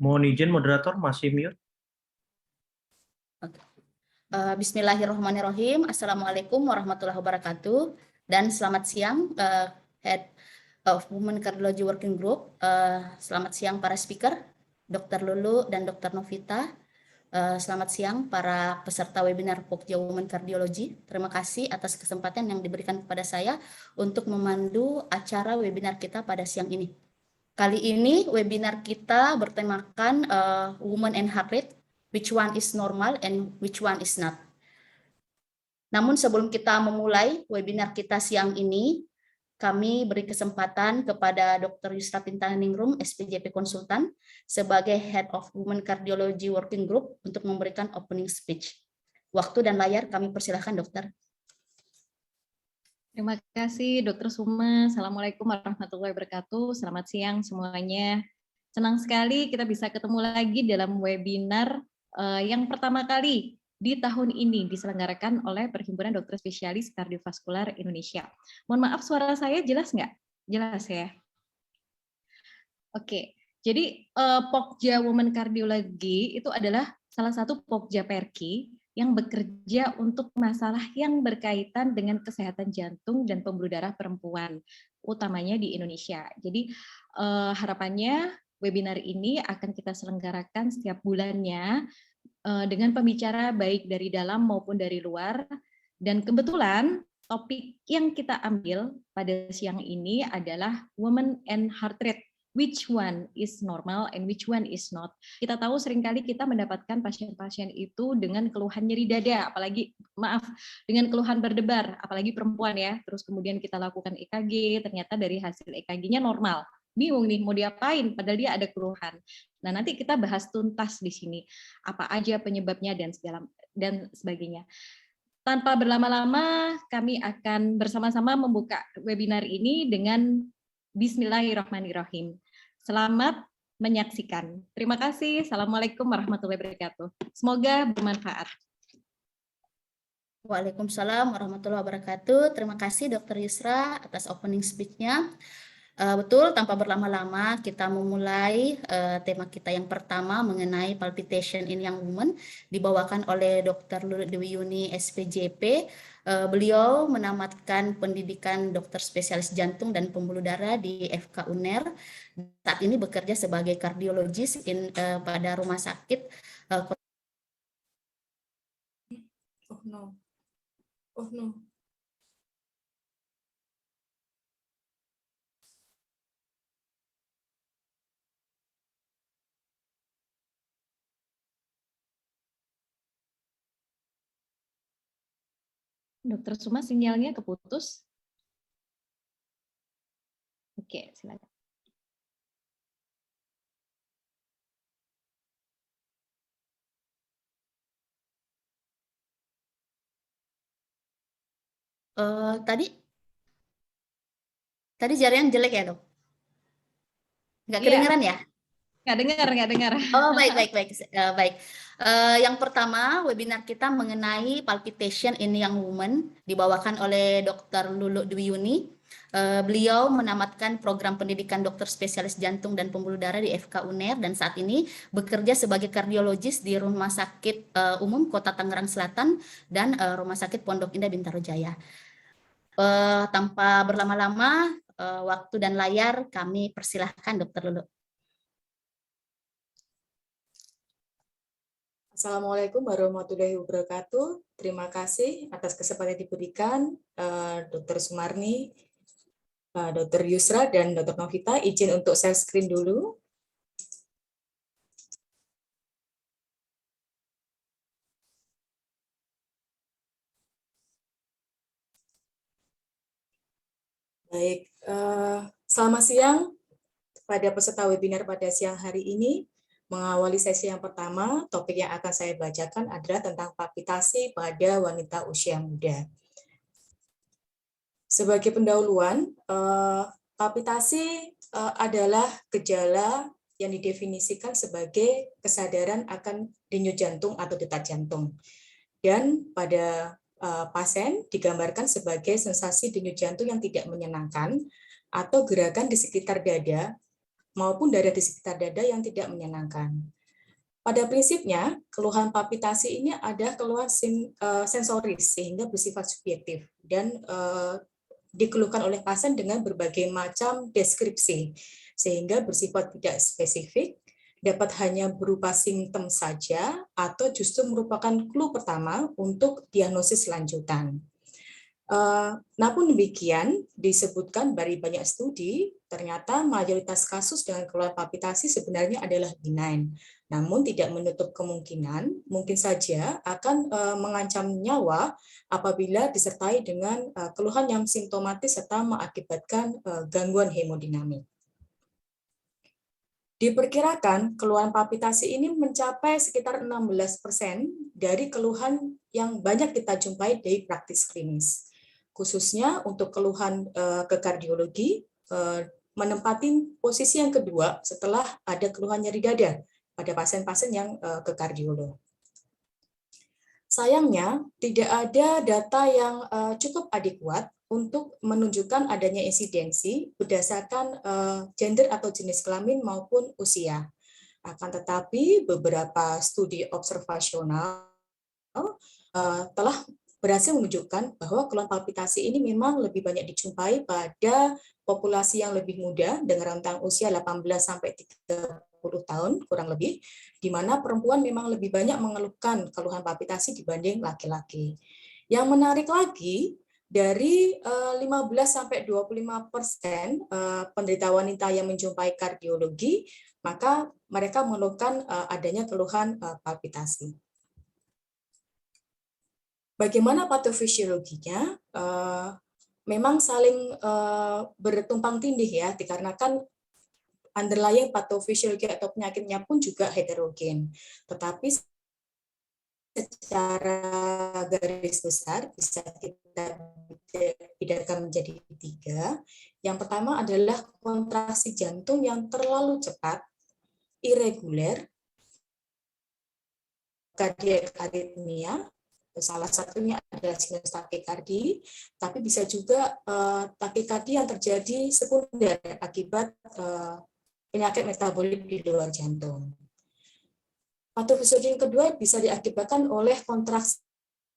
Mohon izin moderator masih mute. Bismillahirrahmanirrahim. Assalamualaikum warahmatullahi wabarakatuh. Dan selamat siang, Head of Women Cardiology Working Group. Selamat siang para speaker, Dr. Lulu dan Dr. Novita. Selamat siang para peserta webinar Pokja Women Cardiology. Terima kasih atas kesempatan yang diberikan kepada saya untuk memandu acara webinar kita pada siang ini. Kali ini webinar kita bertemakan Women and Heart Rate, which one is normal and which one is not. Namun sebelum kita memulai webinar kita siang ini, kami beri kesempatan kepada Dr. Yusra Tintaningrum, SPJP Konsultan, sebagai Head of Women Cardiology Working Group untuk memberikan opening speech. Waktu dan layar kami persilahkan, dokter. Terima kasih Dr. Suma. Assalamualaikum warahmatullahi wabarakatuh. Selamat siang semuanya. Senang sekali kita bisa ketemu lagi dalam webinar yang pertama kali di tahun ini diselenggarakan oleh Perhimpunan Dokter Spesialis Kardiovaskular Indonesia. Mohon maaf, suara saya jelas nggak? Jelas ya? Oke, jadi Pokja Women Cardiology itu adalah salah satu Pokja Perki yang bekerja untuk masalah yang berkaitan dengan kesehatan jantung dan pembuluh darah perempuan, utamanya di Indonesia. Jadi harapannya webinar ini akan kita selenggarakan setiap bulannya dengan pembicara baik dari dalam maupun dari luar. Dan kebetulan topik yang kita ambil pada siang ini adalah Women and Heart Rate. Which one is normal and which one is not. Kita tahu seringkali kita mendapatkan pasien-pasien itu dengan keluhan nyeri dada, apalagi dengan keluhan berdebar, apalagi perempuan ya. Terus kemudian kita lakukan EKG, ternyata dari hasil EKG-nya normal. Bingung nih mau diapain padahal dia ada keluhan. Nah, nanti kita bahas tuntas di sini apa aja penyebabnya dan sebagainya. Tanpa berlama-lama, kami akan bersama-sama membuka webinar ini dengan Bismillahirrahmanirrahim. Selamat menyaksikan. Terima kasih. Assalamualaikum warahmatullahi wabarakatuh. Semoga bermanfaat. Waalaikumsalam warahmatullahi wabarakatuh. Terima kasih Dr. Yusra atas opening speech-nya. Betul, tanpa berlama-lama kita memulai tema kita yang pertama mengenai palpitation in young women, dibawakan oleh Dr. Lulu Dewi Yuni, SPJP. Beliau menamatkan pendidikan dokter spesialis jantung dan pembuluh darah di FK UNER. Saat ini bekerja sebagai kardiologis pada rumah sakit. Oh no. Oh no. Dokter Suma, sinyalnya keputus. Oke, silakan. Tadi jaringan jelek ya, dok? Nggak Iya. kedengeran ya? Nggak dengar. Oh, baik. Baik. Yang pertama, webinar kita mengenai palpitation in young women, dibawakan oleh Dr. Lulu Dwi Yuni. Beliau menamatkan program pendidikan dokter spesialis jantung dan pembuluh darah di FK UNER dan saat ini bekerja sebagai kardiologis di Rumah Sakit Umum Kota Tangerang Selatan dan Rumah Sakit Pondok Indah Bintaro Jaya. Tanpa berlama-lama, waktu dan layar kami persilahkan Dr. Lulu. Assalamualaikum warahmatullahi wabarakatuh. Terima kasih atas kesempatan yang diberikan Dr. Sumarni, Dr. Yusra, dan Dr. Novita. Izin untuk share screen dulu. Baik, selamat siang kepada peserta webinar pada siang hari ini. Mengawali sesi yang pertama, topik yang akan saya bacakan adalah tentang palpitasi pada wanita usia muda. Sebagai pendahuluan, palpitasi adalah gejala yang didefinisikan sebagai kesadaran akan denyut jantung atau detak jantung. Dan pada pasien digambarkan sebagai sensasi denyut jantung yang tidak menyenangkan atau gerakan di sekitar dada maupun darah di sekitar dada yang tidak menyenangkan. Pada prinsipnya, keluhan palpitasi ini ada keluhan sensoris sehingga bersifat subjektif dan dikeluhkan oleh pasien dengan berbagai macam deskripsi sehingga bersifat tidak spesifik, dapat hanya berupa simptom saja atau justru merupakan clue pertama untuk diagnosis lanjutan. Namun demikian, disebutkan dari banyak studi, ternyata mayoritas kasus dengan keluhan palpitasi sebenarnya adalah benign. Namun tidak menutup kemungkinan, mungkin saja akan mengancam nyawa apabila disertai dengan keluhan yang simptomatis serta mengakibatkan gangguan hemodinamik. Diperkirakan keluhan palpitasi ini mencapai sekitar 16% dari keluhan yang banyak kita jumpai di praktis klinis. Khususnya untuk keluhan ke kardiologi, menempati posisi yang kedua setelah ada keluhan nyeri dada pada pasien-pasien yang ke kardiolog. Sayangnya, tidak ada data yang cukup adekuat untuk menunjukkan adanya insidensi berdasarkan gender atau jenis kelamin maupun usia. Akan tetapi, beberapa studi observasional telah berhasil menunjukkan bahwa keluhan palpitasi ini memang lebih banyak dijumpai pada populasi yang lebih muda dengan rentang usia 18 sampai 30 tahun kurang lebih, di mana perempuan memang lebih banyak mengeluhkan keluhan palpitasi dibanding laki-laki. Yang menarik lagi, dari 15 sampai 25% penderita wanita yang menjumpai kardiologi, maka mereka mengeluhkan adanya keluhan palpitasi. Bagaimana patofisiologinya? Memang saling bertumpang tindih ya, dikarenakan underlying patofisiologi atau penyakitnya pun juga heterogen. Tetapi secara garis besar bisa kita bedakan menjadi 3. Yang pertama adalah kontraksi jantung yang terlalu cepat, irreguler, cardiac arrhythmia, salah satunya adalah sinus takikardi, tapi bisa juga takikardi yang terjadi sekunder akibat penyakit metabolik di luar jantung. Patofisiologi yang kedua bisa diakibatkan oleh kontraksi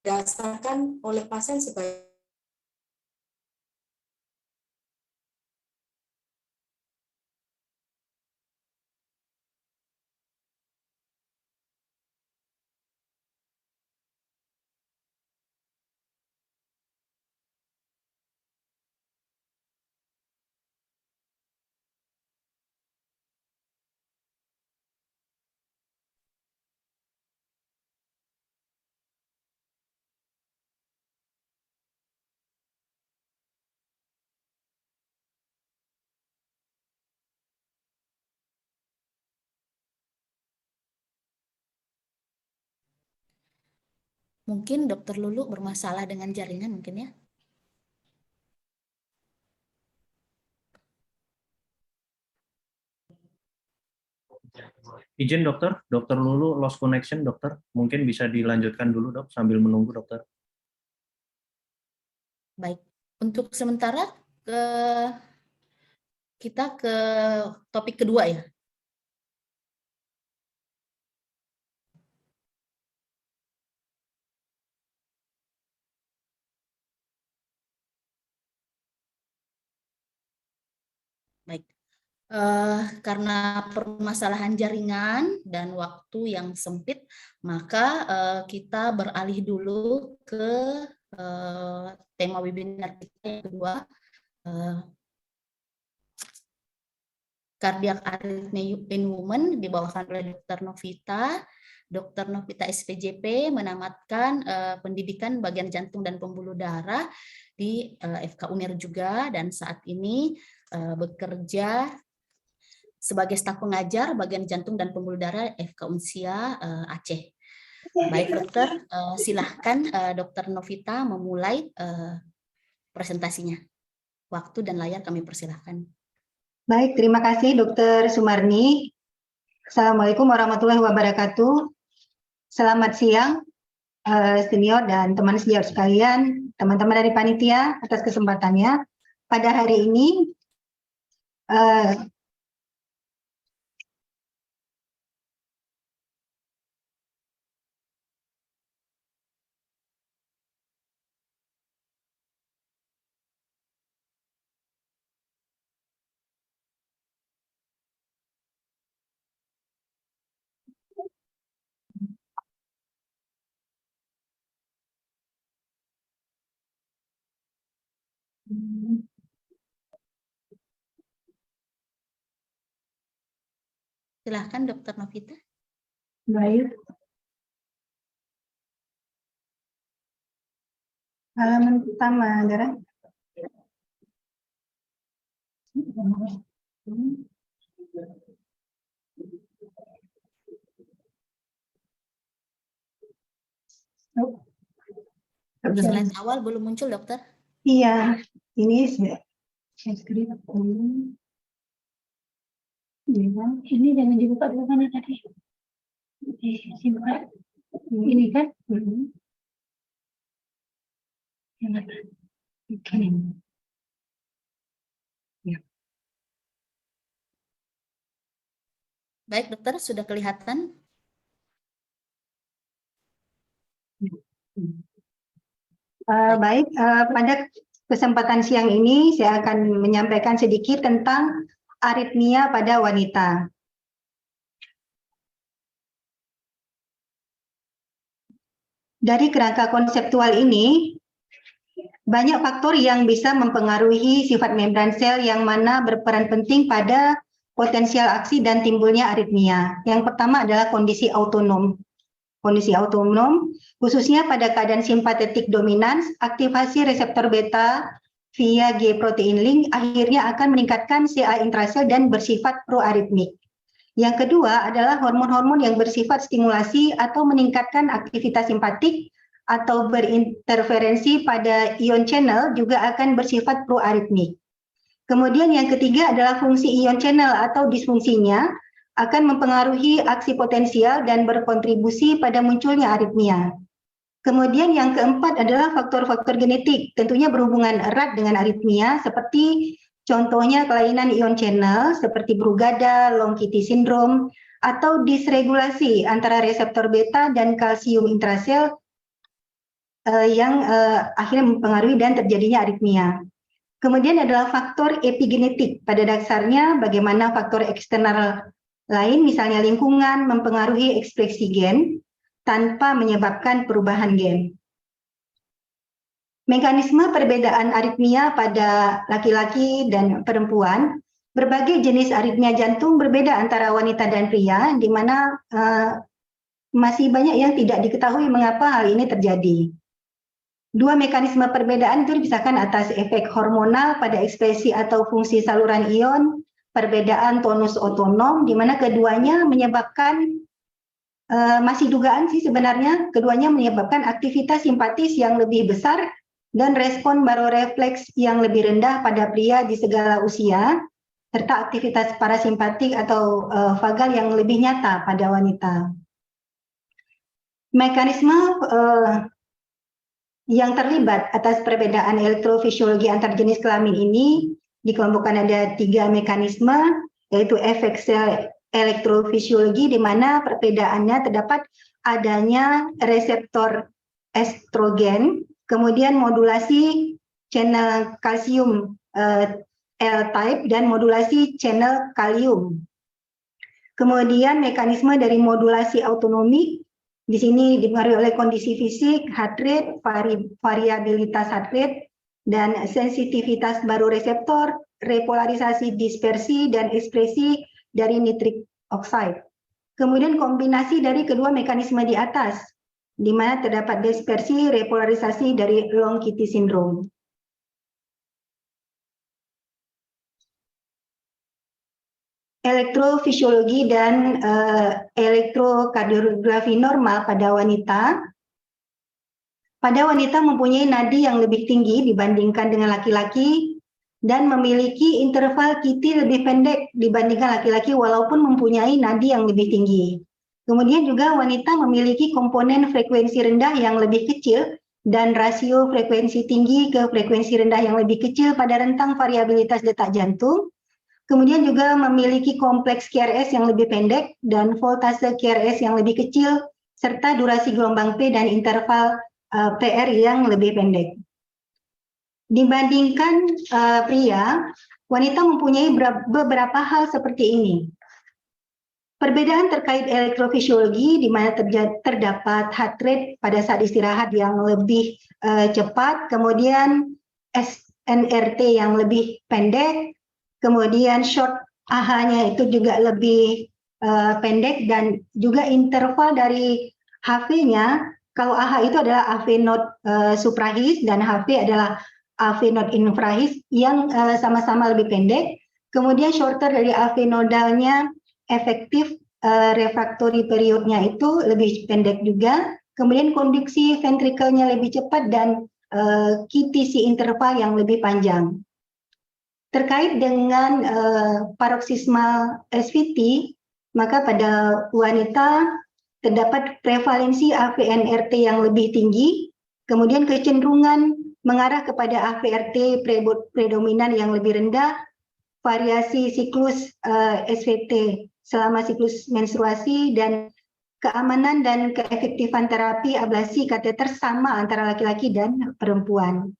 dirasakan oleh pasien sebagai Mungkin Dokter Lulu bermasalah dengan jaringan mungkin ya. Izin dokter, dokter Lulu lost connection dokter. Mungkin bisa dilanjutkan dulu dok sambil menunggu dokter. Baik, untuk sementara kita ke topik kedua ya. Baik, karena permasalahan jaringan dan waktu yang sempit, maka kita beralih dulu ke tema webinar kita yang kedua, Cardiac Arrhythmia in Women, dibawakan oleh Dr. Novita. Dr. Novita SPJP menamatkan pendidikan bagian jantung dan pembuluh darah di FK UNER juga, dan saat ini bekerja sebagai staf pengajar bagian jantung dan pembuluh darah FK Unsia Aceh. Baik dokter, silahkan Dr. Novita memulai presentasinya. Waktu dan layar kami persilahkan. Baik, terima kasih Dr. Sumarni. Assalamualaikum warahmatullahi wabarakatuh. Selamat siang senior dan teman senior sekalian, teman-teman dari panitia atas kesempatannya. Pada hari ini Silahkan Dr. Novita. Baik. Halaman pertama, Dara. Slide awal belum muncul, dokter. Iya, ini sudah share screen. Ini jangan dibuka dulu mana tadi. Dibuka. Ini kan? Oke. Baik, dokter, sudah kelihatan? Baik, pada kesempatan siang ini saya akan menyampaikan sedikit tentang aritmia pada wanita. Dari kerangka konseptual ini, banyak faktor yang bisa mempengaruhi sifat membran sel yang mana berperan penting pada potensial aksi dan timbulnya aritmia. Yang pertama adalah kondisi autonom. Kondisi autonom, khususnya pada keadaan simpatetik dominans, aktivasi reseptor beta via G protein link akhirnya akan meningkatkan CA intrasel dan bersifat proaritmik. Yang kedua adalah hormon-hormon yang bersifat stimulasi atau meningkatkan aktivitas simpatik atau berinterferensi pada ion channel juga akan bersifat proaritmik. Kemudian yang ketiga adalah fungsi ion channel atau disfungsinya akan mempengaruhi aksi potensial dan berkontribusi pada munculnya aritmia. Kemudian yang keempat adalah faktor-faktor genetik, tentunya berhubungan erat dengan aritmia, seperti contohnya kelainan ion channel, seperti Brugada, Long QT syndrome, atau disregulasi antara reseptor beta dan kalsium intrasel yang akhirnya mempengaruhi dan terjadinya aritmia. Kemudian adalah faktor epigenetik, pada dasarnya bagaimana faktor eksternal lain, misalnya lingkungan, mempengaruhi ekspresi gen tanpa menyebabkan perubahan gen. Mekanisme perbedaan aritmia pada laki-laki dan perempuan, berbagai jenis aritmia jantung berbeda antara wanita dan pria, di mana masih banyak yang tidak diketahui mengapa hal ini terjadi. Dua mekanisme perbedaan itu dipisahkan atas efek hormonal pada ekspresi atau fungsi saluran ion, perbedaan tonus otonom, di mana keduanya menyebabkan, masih dugaan sih sebenarnya, keduanya menyebabkan aktivitas simpatis yang lebih besar dan respon barorefleks yang lebih rendah pada pria di segala usia, serta aktivitas parasimpatik atau vagal yang lebih nyata pada wanita. Mekanisme yang terlibat atas perbedaan elektrofisiologi antar jenis kelamin ini dikelompokkan ada 3 mekanisme, yaitu efek sel elektrofisiologi, di mana perbedaannya terdapat adanya reseptor estrogen, kemudian modulasi channel kalsium L-type dan modulasi channel kalium. Kemudian mekanisme dari modulasi autonomi, di sini dipengaruhi oleh kondisi fisik, heart rate, variabilitas heart rate, dan sensitivitas baroreseptor, repolarisasi dispersi, dan ekspresi dari nitric oxide. Kemudian kombinasi dari kedua mekanisme di atas, di mana terdapat dispersi repolarisasi dari Long QT syndrome. Elektrofisiologi dan elektrokardiografi normal pada wanita. Pada wanita mempunyai nadi yang lebih tinggi dibandingkan dengan laki-laki dan memiliki interval QT lebih pendek dibandingkan laki-laki walaupun mempunyai nadi yang lebih tinggi. Kemudian juga wanita memiliki komponen frekuensi rendah yang lebih kecil dan rasio frekuensi tinggi ke frekuensi rendah yang lebih kecil pada rentang variabilitas detak jantung. Kemudian juga memiliki kompleks QRS yang lebih pendek dan voltase QRS yang lebih kecil, serta durasi gelombang P dan interval PR yang lebih pendek. Dibandingkan pria, wanita mempunyai beberapa hal seperti ini. Perbedaan terkait elektrofisiologi, di mana terdapat heart rate pada saat istirahat yang lebih cepat, kemudian NRT yang lebih pendek, kemudian short AH-nya itu juga lebih pendek, dan juga interval dari HV-nya, kalau AH itu adalah AV node suprahis dan HV adalah AV node infrahis yang sama-sama lebih pendek. Kemudian shorter dari AV nodalnya, efektif refractory periodnya itu lebih pendek juga. Kemudian konduksi ventrikelnya lebih cepat dan QTC interval yang lebih panjang. Terkait dengan paroxysmal SVT, maka pada wanita terdapat prevalensi AVNRT yang lebih tinggi, kemudian kecenderungan mengarah kepada AVRT predominan yang lebih rendah, variasi siklus SVT selama siklus menstruasi, dan keamanan dan keefektifan terapi ablasi kateter sama antara laki-laki dan perempuan.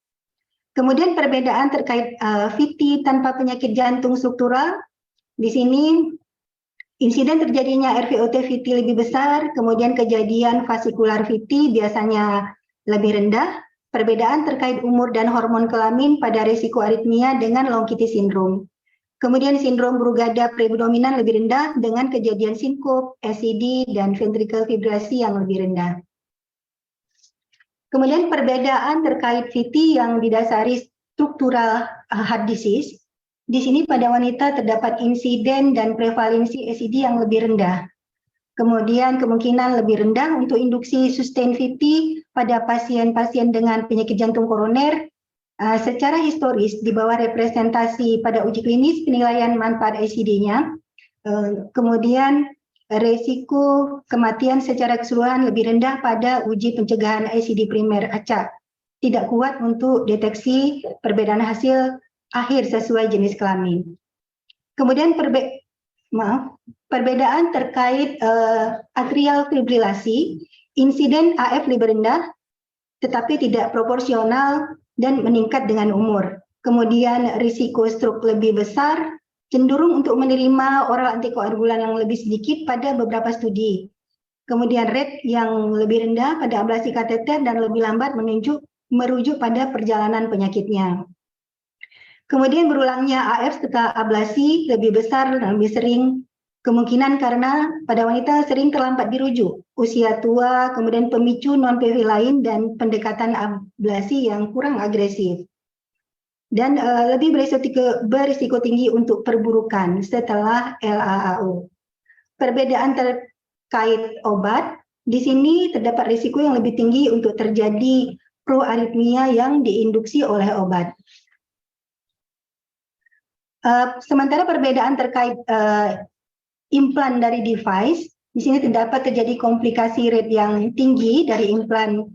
Kemudian perbedaan terkait VT tanpa penyakit jantung struktural, di sini insiden terjadinya RVOT VT lebih besar, kemudian kejadian vasikular VT biasanya lebih rendah. Perbedaan terkait umur dan hormon kelamin pada risiko aritmia dengan long QT syndrome. Kemudian sindrom Brugada predominan lebih rendah dengan kejadian sinkop, SCD, dan ventricle fibrillasi yang lebih rendah. Kemudian perbedaan terkait VT yang didasari struktural heart disease. Di sini pada wanita terdapat insiden dan prevalensi SCD yang lebih rendah. Kemudian kemungkinan lebih rendah untuk induksi sustain VT pada pasien-pasien dengan penyakit jantung koroner. Secara historis di bawah representasi pada uji klinis penilaian manfaat ICD-nya, kemudian resiko kematian secara keseluruhan lebih rendah pada uji pencegahan ICD primer acak, tidak kuat untuk deteksi perbedaan hasil akhir sesuai jenis kelamin. Kemudian perbedaan terkait atrial fibrilasi, insiden AF lebih rendah tetapi tidak proporsional dan meningkat dengan umur. Kemudian risiko stroke lebih besar, cenderung untuk menerima oral antikoagulan yang lebih sedikit pada beberapa studi. Kemudian rate yang lebih rendah pada ablasi kateter dan lebih lambat merujuk pada perjalanan penyakitnya. Kemudian berulangnya AF setelah ablasi lebih besar dan lebih sering, kemungkinan karena pada wanita sering terlambat dirujuk, usia tua, kemudian pemicu non-PV lain, dan pendekatan ablasi yang kurang agresif. Dan lebih berisiko tinggi untuk perburukan setelah LAAO. Perbedaan terkait obat, di sini terdapat risiko yang lebih tinggi untuk terjadi proaritmia yang diinduksi oleh obat. Sementara perbedaan terkait implan dari device, di sini terdapat terjadi komplikasi rate yang tinggi dari implan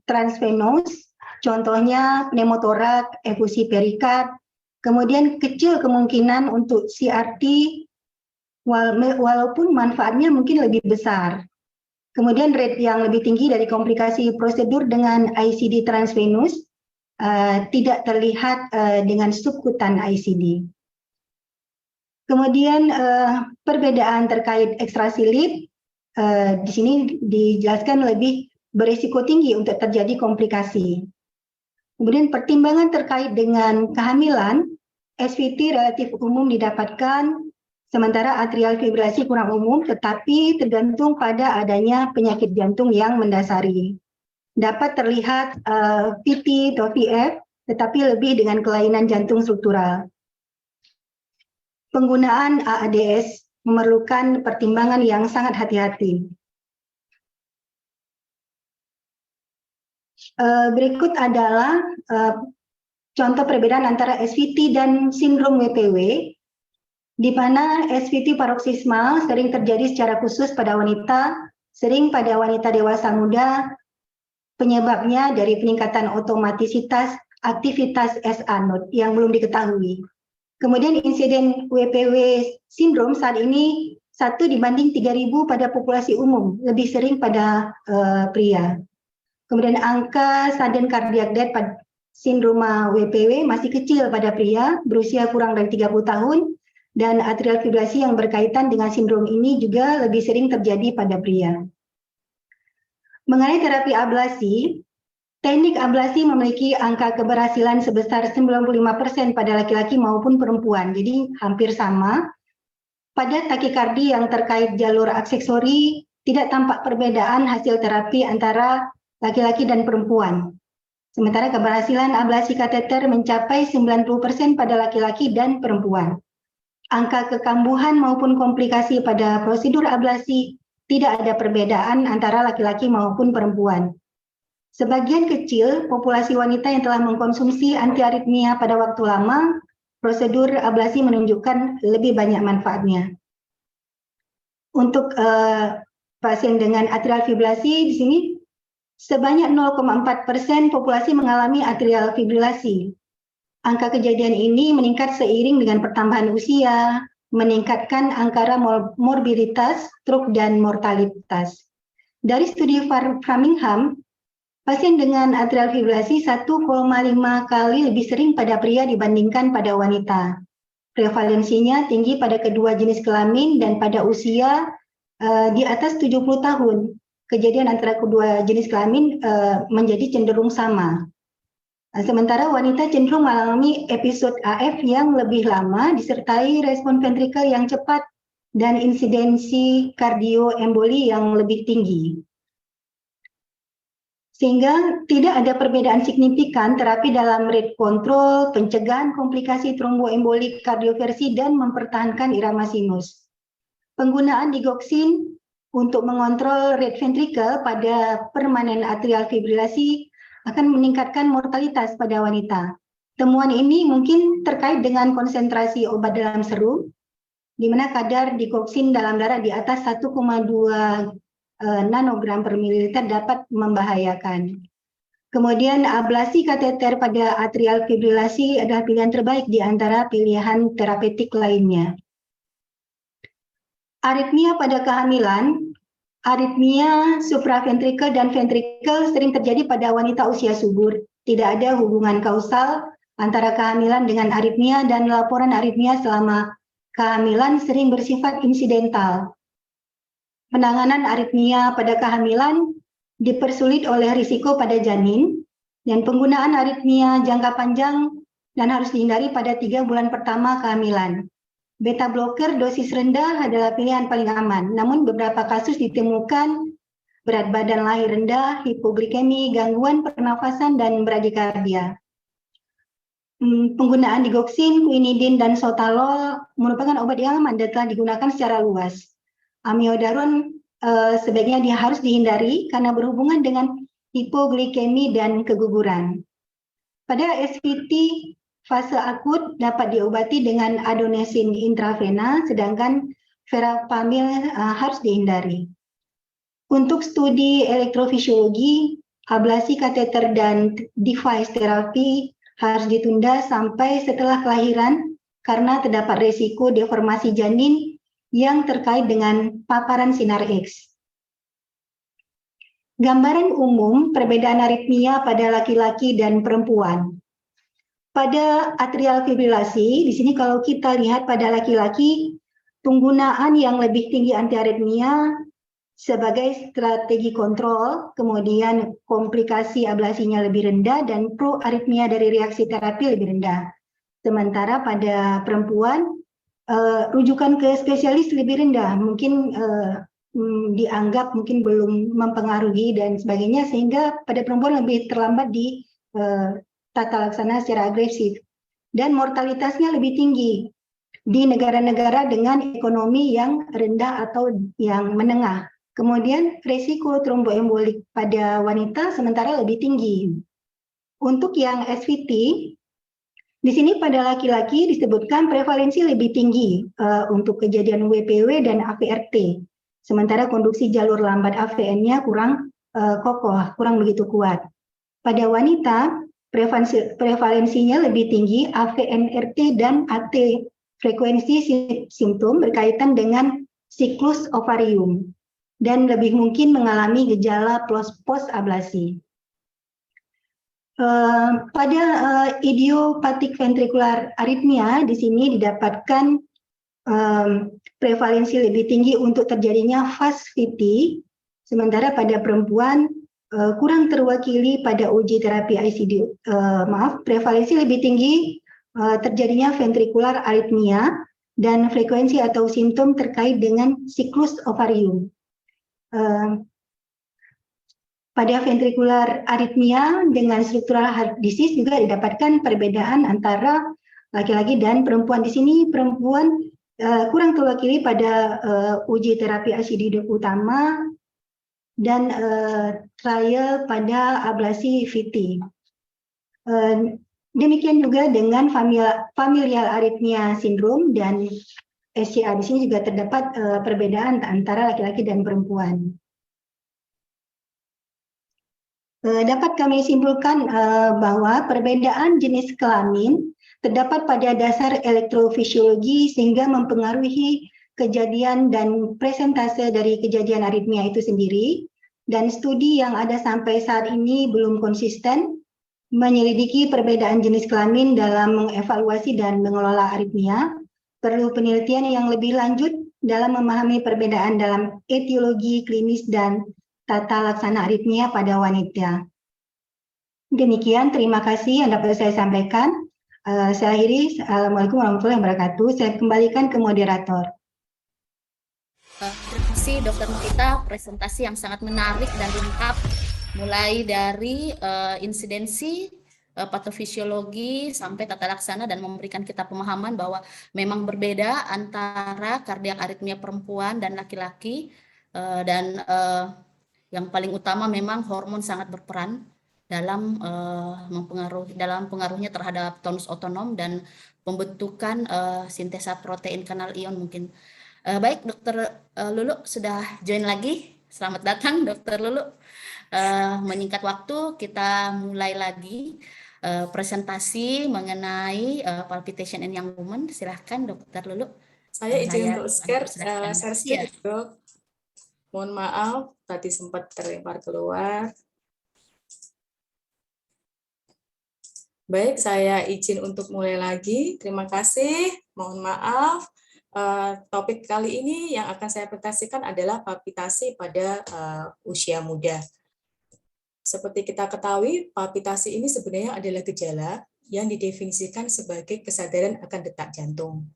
transvenous, contohnya pneumotorak, efusi perikard, kemudian kecil kemungkinan untuk CRT walaupun manfaatnya mungkin lebih besar. Kemudian rate yang lebih tinggi dari komplikasi prosedur dengan ICD transvenous, tidak terlihat dengan subkutan ICD. Kemudian perbedaan terkait ekstrasilit, di sini dijelaskan lebih berisiko tinggi untuk terjadi komplikasi. Kemudian pertimbangan terkait dengan kehamilan, SVT relatif umum didapatkan, sementara atrial fibrilasi kurang umum, tetapi tergantung pada adanya penyakit jantung yang mendasari. Dapat terlihat VT atau VF, tetapi lebih dengan kelainan jantung struktural. Penggunaan AADS memerlukan pertimbangan yang sangat hati-hati. Berikut adalah contoh perbedaan antara SVT dan sindrom WPW, di mana SVT paroksismal sering terjadi secara khusus pada wanita, sering pada wanita dewasa muda, penyebabnya dari peningkatan otomatisitas aktivitas SA node yang belum diketahui. Kemudian insiden WPW sindrom saat ini 1 dibanding 3.000 pada populasi umum, lebih sering pada pria. Kemudian angka sudden cardiac death pada sindrom WPW masih kecil pada pria berusia kurang dari 30 tahun, dan atrial fibrilasi yang berkaitan dengan sindrom ini juga lebih sering terjadi pada pria. Mengenai terapi ablasi, Teknik ablasi memiliki angka keberhasilan sebesar 95% pada laki-laki maupun perempuan, jadi hampir sama. Pada takikardi yang terkait jalur aksesori, tidak tampak perbedaan hasil terapi antara laki-laki dan perempuan. Sementara keberhasilan ablasi kateter mencapai 90% pada laki-laki dan perempuan. Angka kekambuhan maupun komplikasi pada prosedur ablasi tidak ada perbedaan antara laki-laki maupun perempuan. Sebagian kecil populasi wanita yang telah mengkonsumsi antiaritmia pada waktu lama, prosedur ablasi menunjukkan lebih banyak manfaatnya. Untuk pasien dengan atrial fibrilasi di sini, sebanyak 0,4% populasi mengalami atrial fibrilasi. Angka kejadian ini meningkat seiring dengan pertambahan usia, meningkatkan angka morbiditas, stroke, dan mortalitas. Dari studi Framingham, pasien dengan atrial fibrilasi 1,5 kali lebih sering pada pria dibandingkan pada wanita. Prevalensinya tinggi pada kedua jenis kelamin dan pada usia di atas 70 tahun. Kejadian antara kedua jenis kelamin menjadi cenderung sama. Sementara wanita cenderung mengalami episode AF yang lebih lama disertai respon ventrikel yang cepat dan insidensi kardioemboli yang lebih tinggi. Sehingga tidak ada perbedaan signifikan terapi dalam rate control, pencegahan komplikasi tromboembolik kardioversi, dan mempertahankan irama sinus. Penggunaan digoxin untuk mengontrol rate ventricle pada permanen atrial fibrilasi akan meningkatkan mortalitas pada wanita. Temuan ini mungkin terkait dengan konsentrasi obat dalam serum, di mana kadar digoxin dalam darah di atas 1,2 nanogram per mililiter dapat membahayakan. Kemudian ablasi kateter pada atrial fibrilasi adalah pilihan terbaik di antara pilihan terapeutik lainnya. Aritmia pada kehamilan, aritmia supraventrikel dan ventrikel sering terjadi pada wanita usia subur. Tidak ada hubungan kausal antara kehamilan dengan aritmia, dan laporan aritmia selama kehamilan sering bersifat insidental. Penanganan aritmia pada kehamilan dipersulit oleh risiko pada janin, dan penggunaan aritmia jangka panjang dan harus dihindari pada 3 bulan pertama kehamilan. Beta blocker dosis rendah adalah pilihan paling aman, namun beberapa kasus ditemukan berat badan lahir rendah, hipoglikemi, gangguan pernafasan, dan bradikardia. Penggunaan digoxin, quinidin, dan sotalol merupakan obat yang aman dan telah digunakan secara luas. Amiodaron sebaiknya harus dihindari karena berhubungan dengan hipoglikemi dan keguguran. Pada SVT fase akut dapat diobati dengan adenosine intravena, sedangkan verapamil harus dihindari. Untuk studi elektrofisiologi, ablasi kateter dan device terapi harus ditunda sampai setelah kelahiran karena terdapat risiko deformasi janin yang terkait dengan paparan sinar X. Gambaran umum perbedaan aritmia pada laki-laki dan perempuan. Pada atrial fibrilasi, di sini kalau kita lihat pada laki-laki, penggunaan yang lebih tinggi antiaritmia sebagai strategi kontrol, kemudian komplikasi ablasinya lebih rendah, dan proaritmia dari reaksi terapi lebih rendah. Sementara pada perempuan, rujukan ke spesialis lebih rendah, mungkin dianggap mungkin belum mempengaruhi dan sebagainya, sehingga pada perempuan lebih terlambat di tata laksana secara agresif, dan mortalitasnya lebih tinggi di negara-negara dengan ekonomi yang rendah atau yang menengah. Kemudian risiko tromboembolik pada wanita sementara lebih tinggi. Untuk yang SVT, di sini pada laki-laki disebutkan prevalensi lebih tinggi untuk kejadian WPW dan AVRT. Sementara konduksi jalur lambat AVN-nya kurang kokoh, kurang begitu kuat. Pada wanita, prevalensinya lebih tinggi AVNRT dan AT. Frekuensi simptom berkaitan dengan siklus ovarium dan lebih mungkin mengalami gejala post-ablasi. Pada idiopatik ventrikular aritmia, di sini didapatkan prevalensi lebih tinggi untuk terjadinya fast VT, sementara pada perempuan kurang terwakili pada uji terapi ICD. Prevalensi lebih tinggi terjadinya ventricular arrhythmia dan frekuensi atau simptom terkait dengan siklus ovarium. Pada ventricular arrhythmia dengan structural heart disease juga didapatkan perbedaan antara laki-laki dan perempuan. Di sini perempuan kurang terwakili pada uji terapi ICD utama dan trial pada ablasi VT. Demikian juga dengan familial arrhythmia syndrome dan SCA. Di sini juga terdapat perbedaan antara laki-laki dan perempuan. Dapat kami simpulkan bahwa perbedaan jenis kelamin terdapat pada dasar elektrofisiologi sehingga mempengaruhi kejadian dan presentase dari kejadian aritmia itu sendiri, dan studi yang ada sampai saat ini belum konsisten menyelidiki perbedaan jenis kelamin dalam mengevaluasi dan mengelola aritmia. Perlu penelitian yang lebih lanjut dalam memahami perbedaan dalam etiologi klinis dan tata laksana aritmia pada wanita. Demikian, terima kasih yang dapat saya sampaikan. Saya akhiri. Assalamualaikum warahmatullahi wabarakatuh. Saya kembalikan ke moderator. Terima kasih Dr. Novita, presentasi yang sangat menarik dan lengkap, mulai dari insidensi, patofisiologi, sampai tata laksana, dan memberikan kita pemahaman bahwa memang berbeda antara kardiak aritmia perempuan dan laki-laki, dan yang paling utama memang hormon sangat berperan dalam pengaruhnya terhadap tonus otonom dan pembentukan sintesa protein kanal ion mungkin. Baik, Dr. Lulu sudah join lagi. Selamat datang, Dr. Lulu. Menyingkat waktu, kita mulai lagi presentasi mengenai palpitation in young women. Silahkan, Dr. Lulu. Saya izin untuk share Ya. Dok. Mohon maaf, tadi sempat terlempar keluar. Baik, saya izin untuk mulai lagi. Terima kasih. Mohon maaf. Topik kali ini yang akan saya presentasikan adalah palpitasi pada usia muda. Seperti kita ketahui, palpitasi ini sebenarnya adalah gejala yang didefinisikan sebagai kesadaran akan detak jantung.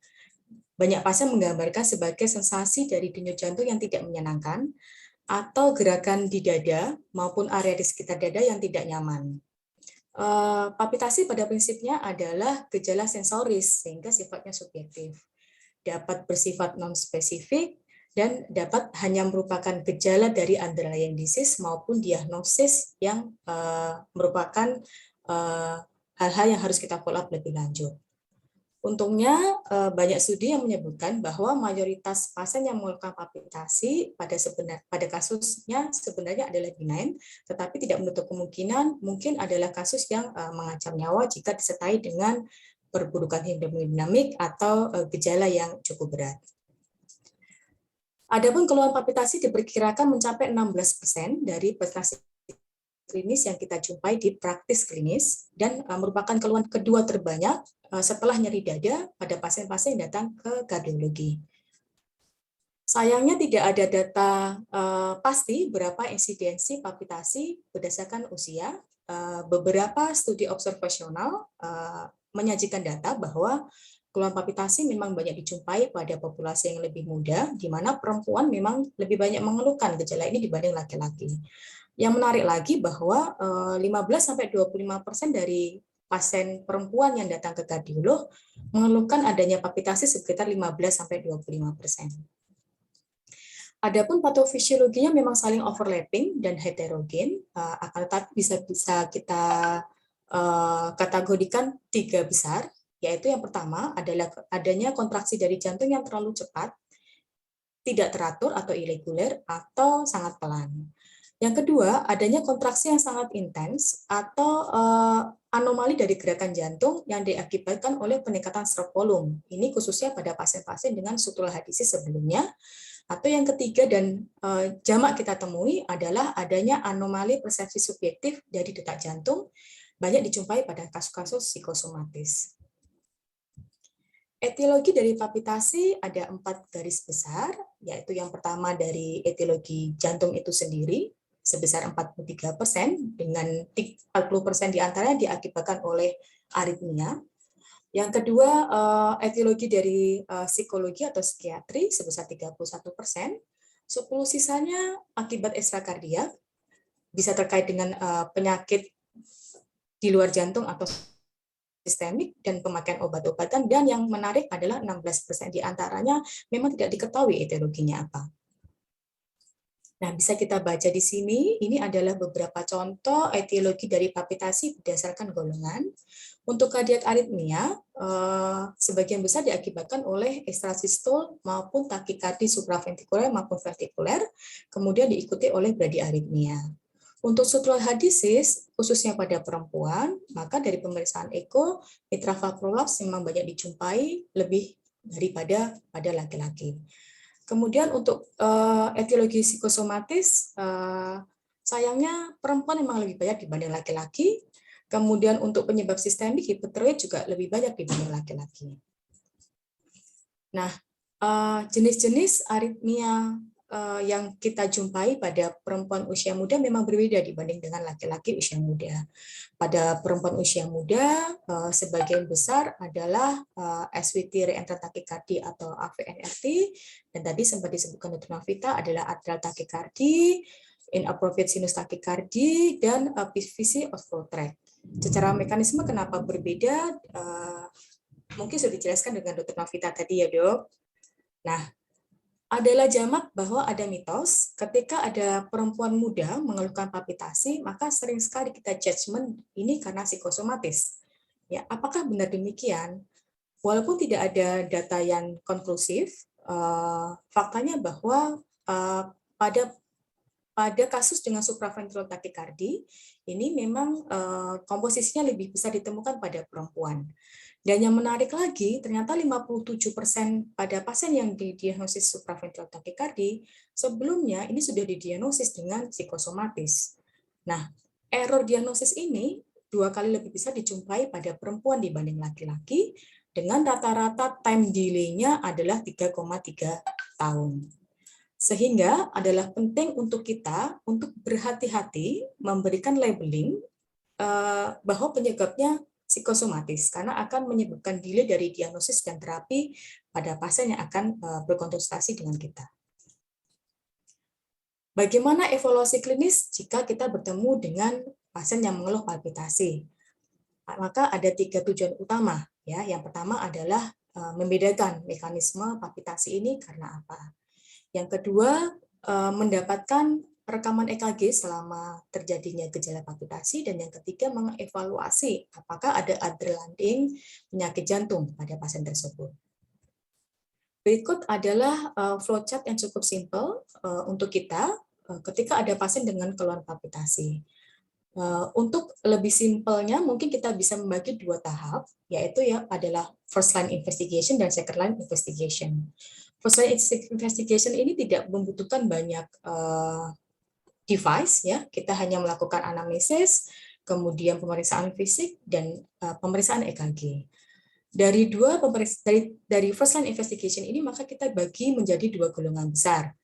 Banyak pasien menggambarkan sebagai sensasi dari denyut jantung yang tidak menyenangkan atau gerakan di dada maupun area di sekitar dada yang tidak nyaman. Palpitasi pada prinsipnya adalah gejala sensoris sehingga sifatnya subjektif, dapat bersifat non-spesifik, dan dapat hanya merupakan gejala dari underlying disease maupun diagnosis yang merupakan hal-hal yang harus kita follow up lebih lanjut. Untungnya banyak studi yang menyebutkan bahwa mayoritas pasien yang melakukan palpitasi pada kasusnya sebenarnya adalah benign, tetapi tidak menutup kemungkinan mungkin adalah kasus yang mengancam nyawa jika disertai dengan perburukan hemodinamik atau gejala yang cukup berat. Adapun keluhan palpitasi diperkirakan mencapai 16% dari prestasi klinis yang kita jumpai di praktis klinis dan merupakan keluhan kedua terbanyak setelah nyeri dada pada pasien-pasien yang datang ke kardiologi. Sayangnya tidak ada data pasti berapa insidensi palpitasi berdasarkan usia. Beberapa studi observasional menyajikan data bahwa keluhan palpitasi memang banyak dijumpai pada populasi yang lebih muda, di mana perempuan memang lebih banyak mengeluhkan gejala ini dibanding laki-laki. Yang menarik lagi bahwa 15-25% dari pasien perempuan yang datang ke kardiolog mengeluhkan adanya palpitasi sekitar 15-25%. Adapun patofisiologinya memang saling overlapping dan heterogen, akan tetapi bisa kita kategorikan 3 besar, yaitu yang pertama adalah adanya kontraksi dari jantung yang terlalu cepat, tidak teratur atau irregular, atau sangat pelan. Yang kedua, adanya kontraksi yang sangat intens atau anomali dari gerakan jantung yang diakibatkan oleh peningkatan stroke volume. Ini khususnya pada pasien-pasien dengan struktural heart disease sebelumnya. Atau yang ketiga dan jamak kita temui adalah adanya anomali persepsi subjektif dari detak jantung, banyak dijumpai pada kasus-kasus psikosomatis. Etiologi dari palpitasi ada 4 garis besar, yaitu yang pertama dari etiologi jantung itu sendiri, sebesar 43%, dengan 40% diantaranya diakibatkan oleh aritmia. Yang kedua, etiologi dari psikologi atau psikiatri sebesar 31%, 10 sisanya akibat ekstrakardiak, bisa terkait dengan penyakit di luar jantung atau sistemik dan pemakaian obat-obatan, dan yang menarik adalah 16% diantaranya memang tidak diketahui etiologinya apa. Nah, bisa kita baca di sini, ini adalah beberapa contoh etiologi dari palpitasi berdasarkan golongan. Untuk kardiak aritmia, sebagian besar diakibatkan oleh ekstrasistol maupun takikardi supraventikuler maupun ventikuler, kemudian diikuti oleh bradiaritmia. Untuk structural heart disease, khususnya pada perempuan, maka dari pemeriksaan eko, mitral valve prolapse memang banyak dijumpai lebih daripada pada laki-laki. Kemudian untuk etiologi psikosomatis, sayangnya perempuan memang lebih banyak dibanding laki-laki. Kemudian untuk penyebab sistemik, hipotiroid juga lebih banyak dibanding laki-laki. Nah, jenis-jenis aritmia yang kita jumpai pada perempuan usia muda memang berbeda dibanding dengan laki-laki usia muda. Pada perempuan usia muda, sebagian besar adalah SVT reentrant takikardi atau AVNRT, dan tadi sempat disebutkan Dr. Novita adalah atrial takikardi, inappropriate sinus takikardi, dan PVC outflow tract. Secara mekanisme kenapa berbeda, mungkin sudah dijelaskan dengan Dr. Novita tadi ya, Dok. Nah, adalah jamak bahwa ada mitos ketika ada perempuan muda mengeluhkan palpitasi, maka sering sekali kita judgement ini karena psikosomatis. Ya, apakah benar demikian? Walaupun tidak ada data yang konklusif, faktanya bahwa pada kasus dengan supraventricular takikardi ini memang komposisinya lebih bisa ditemukan pada perempuan. Dan yang menarik lagi, ternyata 57% pada pasien yang didiagnosis supraventricular takikardi, sebelumnya ini sudah didiagnosis dengan psikosomatis. Nah, error diagnosis ini 2 kali lebih bisa dijumpai pada perempuan dibanding laki-laki, dengan rata-rata time delay-nya adalah 3,3 tahun. Sehingga adalah penting untuk kita untuk berhati-hati memberikan labeling bahwa penyebabnya psikosomatis, karena akan menyebabkan delay dari diagnosis dan terapi pada pasien yang akan berkonsultasi dengan kita. Bagaimana evaluasi klinis jika kita bertemu dengan pasien yang mengeluh palpitasi? Maka ada 3 tujuan utama. Ya, yang pertama adalah membedakan mekanisme palpitasi ini karena apa. Yang kedua, mendapatkan rekaman EKG selama terjadinya gejala palpitasi, dan yang ketiga mengevaluasi apakah ada adrenaline penyakit jantung pada pasien tersebut. Berikut adalah flowchart yang cukup simpel untuk kita ketika ada pasien dengan keluhan palpitasi. Untuk lebih simpelnya mungkin kita bisa membagi 2 tahap, yaitu ya adalah first line investigation dan second line investigation. First line investigation ini tidak membutuhkan banyak device, ya. Kita hanya melakukan anamnesis, kemudian pemeriksaan fisik dan pemeriksaan EKG. Dari first line investigation ini maka kita bagi menjadi 2 golongan besar.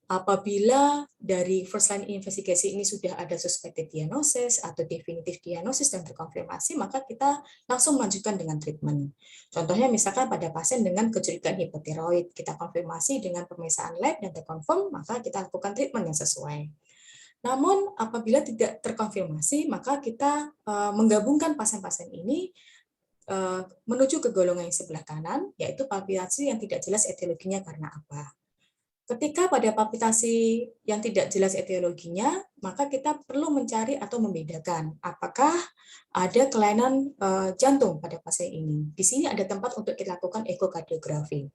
Apabila dari first line investigation ini sudah ada suspected diagnosis atau definitive diagnosis dan terkonfirmasi, maka kita langsung melanjutkan dengan treatment. Contohnya misalkan pada pasien dengan kecurigaan hipotiroid, kita konfirmasi dengan pemeriksaan lab dan terkonfirm, maka kita lakukan treatment yang sesuai. Namun apabila tidak terkonfirmasi, maka kita menggabungkan pasien-pasien ini menuju ke golongan yang sebelah kanan, yaitu palpitasi yang tidak jelas etiologinya karena apa. Ketika pada palpitasi yang tidak jelas etiologinya, maka kita perlu mencari atau membedakan apakah ada kelainan jantung pada pasien ini. Di sini ada tempat untuk kita lakukan ekokardiografi.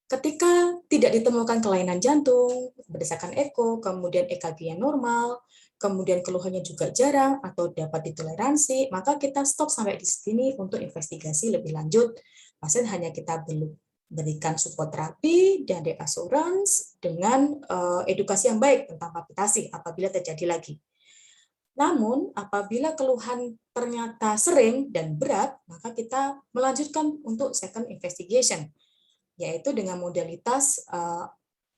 Ketika tidak ditemukan kelainan jantung berdasarkan eko, kemudian EKG yang normal, kemudian keluhannya juga jarang atau dapat ditoleransi, maka kita stop sampai di sini untuk investigasi lebih lanjut. Pasien hanya kita berikan support terapi dan reassurance dengan edukasi yang baik tentang palpitasi apabila terjadi lagi. Namun, apabila keluhan ternyata sering dan berat, maka kita melanjutkan untuk second investigation, yaitu dengan modalitas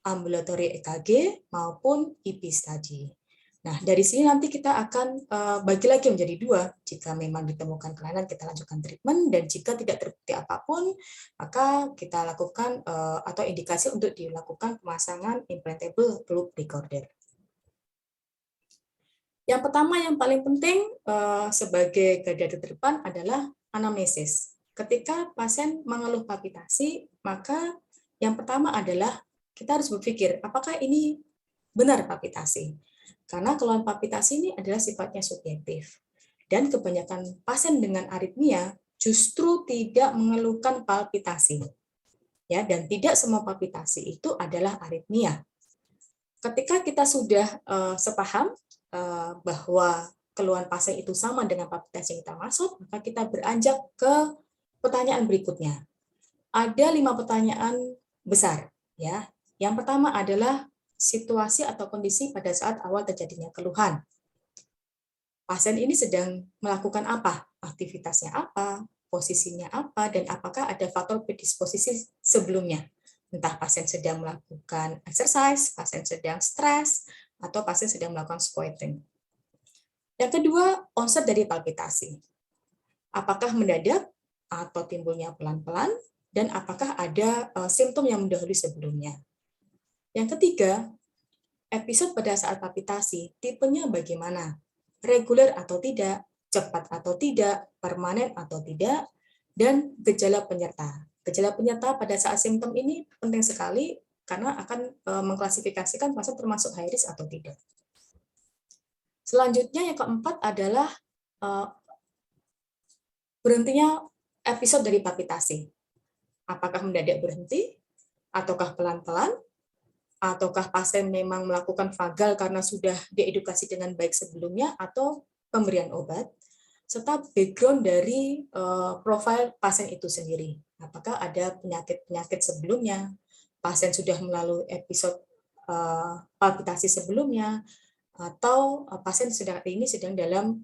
ambulatory EKG, maupun EP study. Nah, dari sini nanti kita akan bagi lagi menjadi dua. Jika memang ditemukan kelainan, kita lanjutkan treatment, dan jika tidak terbukti apapun, maka kita lakukan atau indikasi untuk dilakukan pemasangan implantable loop recorder. Yang pertama yang paling penting sebagai garda terdepan adalah anamnesis. Ketika pasien mengeluh palpitasi, maka yang pertama adalah kita harus berpikir, apakah ini benar palpitasi? Karena keluhan palpitasi ini adalah sifatnya subjektif. Dan kebanyakan pasien dengan aritmia justru tidak mengeluhkan palpitasi. Ya, dan tidak semua palpitasi itu adalah aritmia. Ketika kita sudah sepaham bahwa keluhan pasien itu sama dengan palpitasi yang kita maksud, maka kita beranjak ke pertanyaan berikutnya. Ada 5 pertanyaan besar. Ya. Yang pertama adalah situasi atau kondisi pada saat awal terjadinya keluhan. Pasien ini sedang melakukan apa? Aktivitasnya apa? Posisinya apa? Dan apakah ada faktor predisposisi sebelumnya? Entah pasien sedang melakukan exercise, pasien sedang stres, atau pasien sedang melakukan squatting. Yang kedua, onset dari palpitasi. Apakah mendadak atau timbulnya pelan-pelan? Dan apakah ada simptom yang mendahului sebelumnya? Yang ketiga, episode pada saat palpitasi, tipenya bagaimana? Reguler atau tidak, cepat atau tidak, permanen atau tidak, dan gejala penyerta. Gejala penyerta pada saat simptom ini penting sekali karena akan mengklasifikasikan pasien termasuk high risk atau tidak. Selanjutnya yang keempat adalah berhentinya episode dari palpitasi. Apakah mendadak berhenti, ataukah pelan-pelan, ataukah pasien memang melakukan vagal karena sudah diedukasi dengan baik sebelumnya, atau pemberian obat, serta background dari profil pasien itu sendiri. Apakah ada penyakit-penyakit sebelumnya, pasien sudah melalui episode palpitasi sebelumnya, atau pasien sedang dalam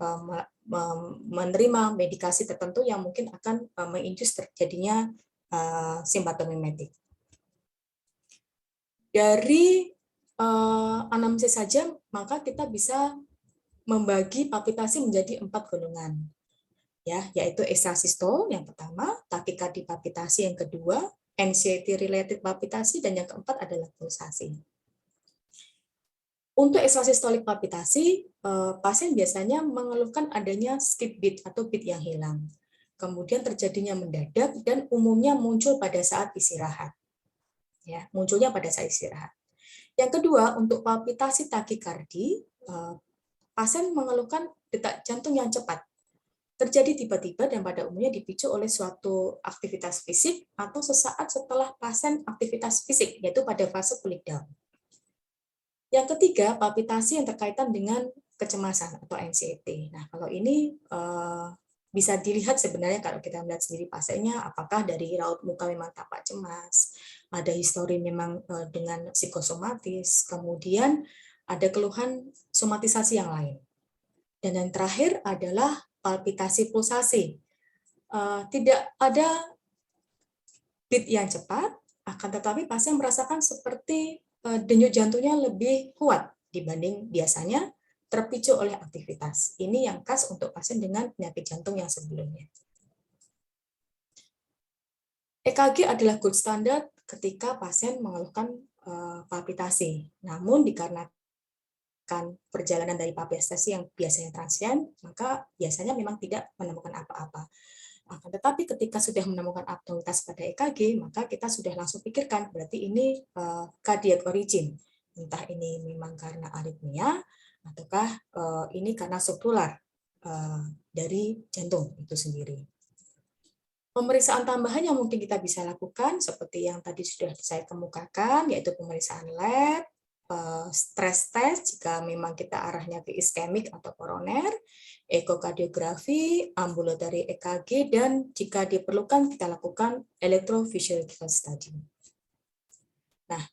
menerima medikasi tertentu yang mungkin akan mengindus terjadinya simptomatik. Dari anamnesis saja, maka kita bisa membagi palpitasi menjadi 4 golongan, ya, yaitu extrasystole yang pertama, takikardi palpitasi yang kedua, anxiety related palpitasi, dan yang keempat adalah pulsasi. Untuk extrasystolik palpitasi, pasien biasanya mengeluhkan adanya skip beat atau beat yang hilang, kemudian terjadinya mendadak dan umumnya muncul pada saat istirahat. Ya, munculnya pada saat istirahat. Yang kedua, untuk palpitasi takikardi, pasien mengeluhkan detak jantung yang cepat, terjadi tiba-tiba dan pada umumnya dipicu oleh suatu aktivitas fisik atau sesaat setelah pasien aktivitas fisik, yaitu pada fase cooling down. Yang ketiga, palpitasi yang terkaitan dengan kecemasan atau anxiety. Nah, kalau ini bisa dilihat sebenarnya kalau kita melihat sendiri pasiennya, apakah dari raut muka memang tampak cemas, ada histori memang dengan psikosomatis, kemudian ada keluhan somatisasi yang lain. Dan yang terakhir adalah palpitasi pulsasi. Tidak ada beat yang cepat, akan tetapi pasien merasakan seperti denyut jantungnya lebih kuat dibanding biasanya, terpicu oleh aktivitas. Ini yang khas untuk pasien dengan penyakit jantung yang sebelumnya. EKG adalah gold standard ketika pasien mengeluhkan palpitasi. Namun dikarenakan perjalanan dari palpitasi yang biasanya transien, maka biasanya memang tidak menemukan apa-apa. Akan tetapi ketika sudah menemukan abnormalitas pada EKG, maka kita sudah langsung pikirkan berarti ini cardiac origin. Entah ini memang karena aritmia, ataukah ini karena subtular dari jantung itu sendiri. Pemeriksaan tambahan yang mungkin kita bisa lakukan seperti yang tadi sudah saya kemukakan, yaitu pemeriksaan lab, stress test jika memang kita arahnya ke iskemik atau koroner, ekokardiografi, ambulatory EKG, dan jika diperlukan kita lakukan electrophysiological study. Nah,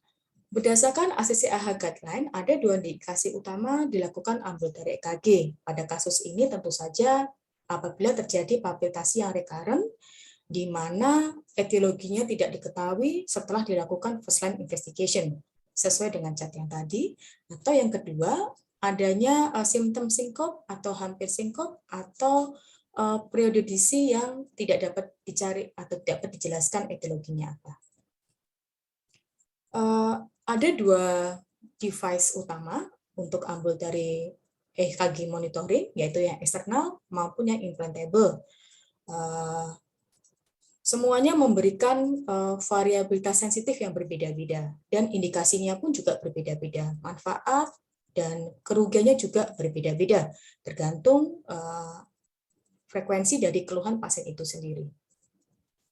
berdasarkan ACC/AHA guideline, ada 2 indikasi utama dilakukan ambulatory EKG. Pada kasus ini tentu saja apabila terjadi palpitasi yang recurrent, di mana etiologinya tidak diketahui setelah dilakukan first line investigation. sesuai dengan cat yang tadi, atau yang kedua adanya simptom sinkop atau hampir sinkop atau periodisi yang tidak dapat dicari atau tidak dapat dijelaskan etiologinya apa. Ada dua device utama untuk ambulatory EKG monitoring, yaitu yang eksternal maupun yang implantable. Semuanya memberikan variabilitas sensitif yang berbeda-beda, dan indikasinya pun juga berbeda-beda. Manfaat dan kerugiannya juga berbeda-beda, tergantung frekuensi dari keluhan pasien itu sendiri.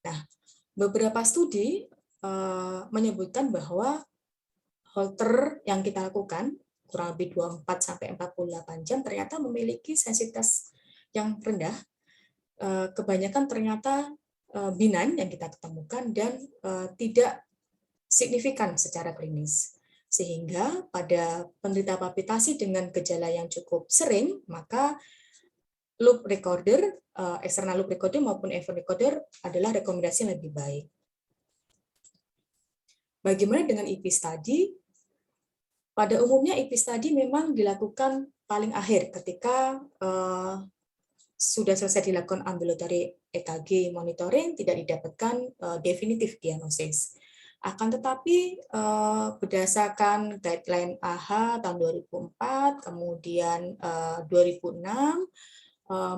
Nah, beberapa studi menyebutkan bahwa Holter yang kita lakukan kurang lebih 24-48 jam ternyata memiliki sensitivitas yang rendah. Kebanyakan ternyata benign yang kita ketemukan dan tidak signifikan secara klinis. Sehingga pada penderita palpitasi dengan gejala yang cukup sering, maka loop recorder, external loop recorder maupun event recorder adalah rekomendasi yang lebih baik. Bagaimana dengan EP study? Pada umumnya EP study memang dilakukan paling akhir ketika sudah selesai dilakukan ambulatory EKG monitoring, tidak didapatkan definitif diagnosis. Akan tetapi berdasarkan guideline AHA tahun 2004, kemudian 2006,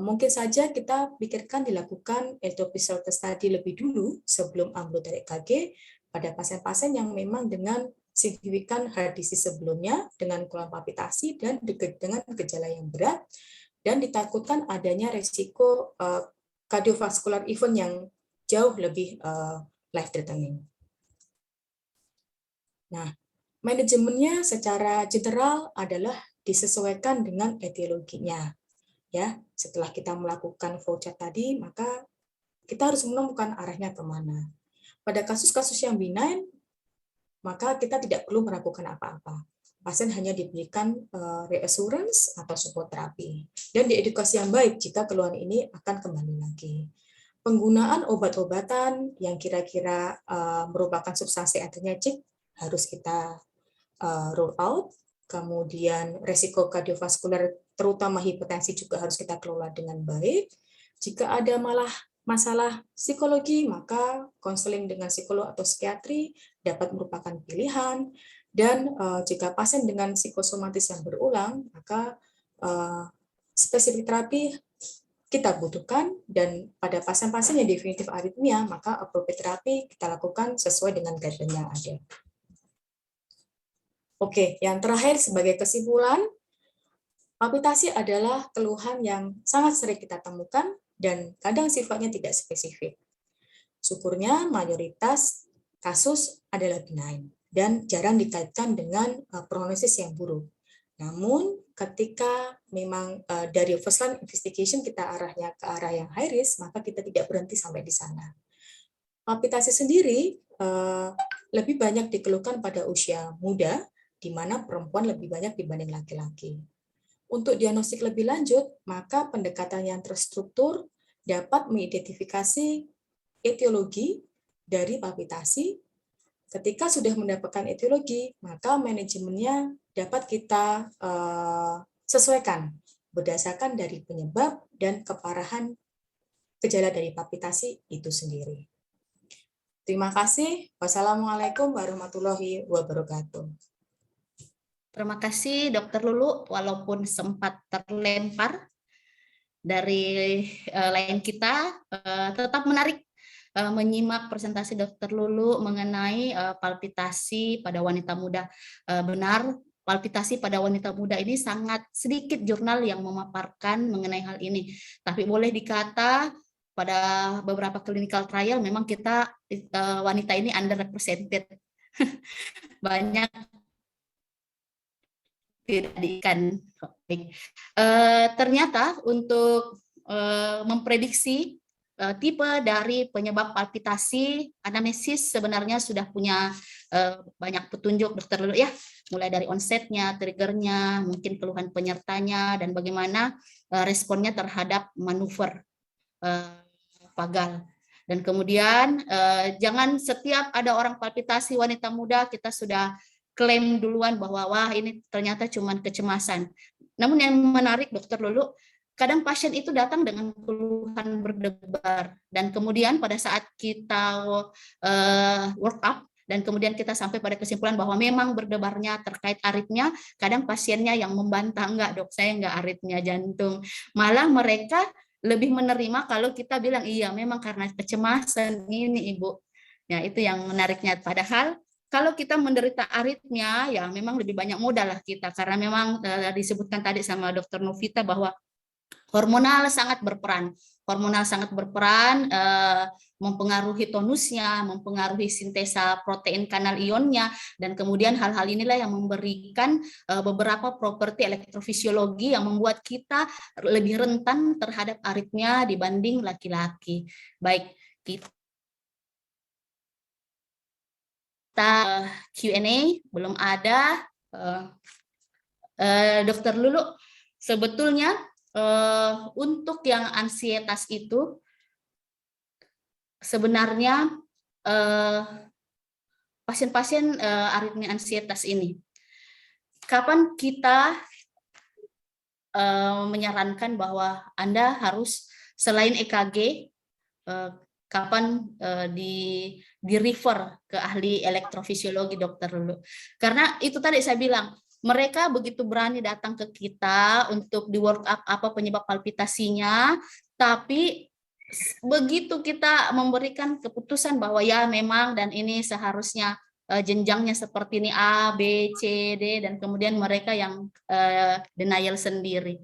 mungkin saja kita pikirkan dilakukan ectophyseal study lebih dulu sebelum ambulatory EKG pada pasien-pasien yang memang dengan signifikan heart disease sebelumnya, dengan keluhan palpitasi dan dengan gejala yang berat, dan ditakutkan adanya resiko cardiovascular event yang jauh lebih life threatening. Nah, manajemennya secara general adalah disesuaikan dengan etiologinya. Ya, setelah kita melakukan flow chart tadi, maka kita harus menemukan arahnya kemana. Pada kasus-kasus yang benign, maka kita tidak perlu melakukan apa-apa. Pasien hanya diberikan reassurance atau support terapi. Dan diedukasi yang baik jika keluhan ini akan kembali lagi. Penggunaan obat-obatan yang kira-kira merupakan substansi antinyeptik harus kita rule out. Kemudian resiko kardiovaskular, terutama hipertensi, juga harus kita kelola dengan baik. Jika ada masalah psikologi, maka konseling dengan psikolog atau psikiatri dapat merupakan pilihan. Dan jika pasien dengan psikosomatis yang berulang, maka spesifik terapi kita butuhkan, dan pada pasien-pasien yang definitif aritmia, maka appropriate terapi kita lakukan sesuai dengan guideline yang ada. Oke, yang terakhir sebagai kesimpulan, palpitasi adalah keluhan yang sangat sering kita temukan dan kadang sifatnya tidak spesifik. Syukurnya mayoritas kasus adalah benign dan jarang dikaitkan dengan prognosis yang buruk. Namun ketika memang dari first line investigation kita arahnya ke arah yang high risk, maka kita tidak berhenti sampai di sana. Palpitasi sendiri lebih banyak dikeluhkan pada usia muda, di mana perempuan lebih banyak dibanding laki-laki. Untuk diagnostik lebih lanjut, maka pendekatan yang terstruktur dapat mengidentifikasi etiologi dari palpitasi. Ketika sudah mendapatkan etiologi, maka manajemennya dapat kita sesuaikan berdasarkan dari penyebab dan keparahan gejala dari palpitasi itu sendiri. Terima kasih. Wassalamualaikum warahmatullahi wabarakatuh. Terima kasih Dr. Lulu, walaupun sempat terlempar dari lain kita, tetap menarik menyimak presentasi Dr. Lulu mengenai palpitasi pada wanita muda. Benar, palpitasi pada wanita muda ini sangat sedikit jurnal yang memaparkan mengenai hal ini. Tapi boleh dikata pada beberapa clinical trial memang kita wanita ini underrepresented. Banyak tidak diikan. Ternyata untuk memprediksi tipe dari penyebab palpitasi, anamnesis sebenarnya sudah punya banyak petunjuk Dr. Lulu ya, mulai dari onsetnya, triggernya, mungkin keluhan penyertanya, dan bagaimana responnya terhadap manuver vagal. Dan kemudian jangan setiap ada orang palpitasi wanita muda kita sudah klaim duluan bahwa wah ini ternyata cuma kecemasan. Namun yang menarik Dokter Lulu, kadang pasien itu datang dengan keluhan berdebar, dan kemudian pada saat kita work up dan kemudian kita sampai pada kesimpulan bahwa memang berdebarnya terkait aritmia, kadang pasiennya yang membantah, enggak dok, saya enggak aritmia jantung. Malah mereka lebih menerima kalau kita bilang, iya memang karena kecemasan ini Ibu. Ya itu yang menariknya. Padahal kalau kita menderita aritmia, ya memang lebih banyak modal lah kita, karena memang disebutkan tadi sama Dr. Novita bahwa hormonal sangat berperan. Hormonal sangat berperan, mempengaruhi tonusnya, mempengaruhi sintesa protein kanal ionnya, dan kemudian hal-hal inilah yang memberikan beberapa properti elektrofisiologi yang membuat kita lebih rentan terhadap aritmia dibanding laki-laki. Baik, kita Q&A belum ada. Dokter Lulu, sebetulnya untuk yang ansietas itu sebenarnya pasien-pasien aritmia ansietas ini, kapan kita menyarankan bahwa Anda harus selain EKG, kapan di refer ke ahli elektrofisiologi Dokter Lulu? Karena itu tadi saya bilang, mereka begitu berani datang ke kita untuk di work up apa penyebab palpitasinya, tapi begitu kita memberikan keputusan bahwa ya memang dan ini seharusnya jenjangnya seperti ini A, B, C, D, dan kemudian mereka yang denial sendiri.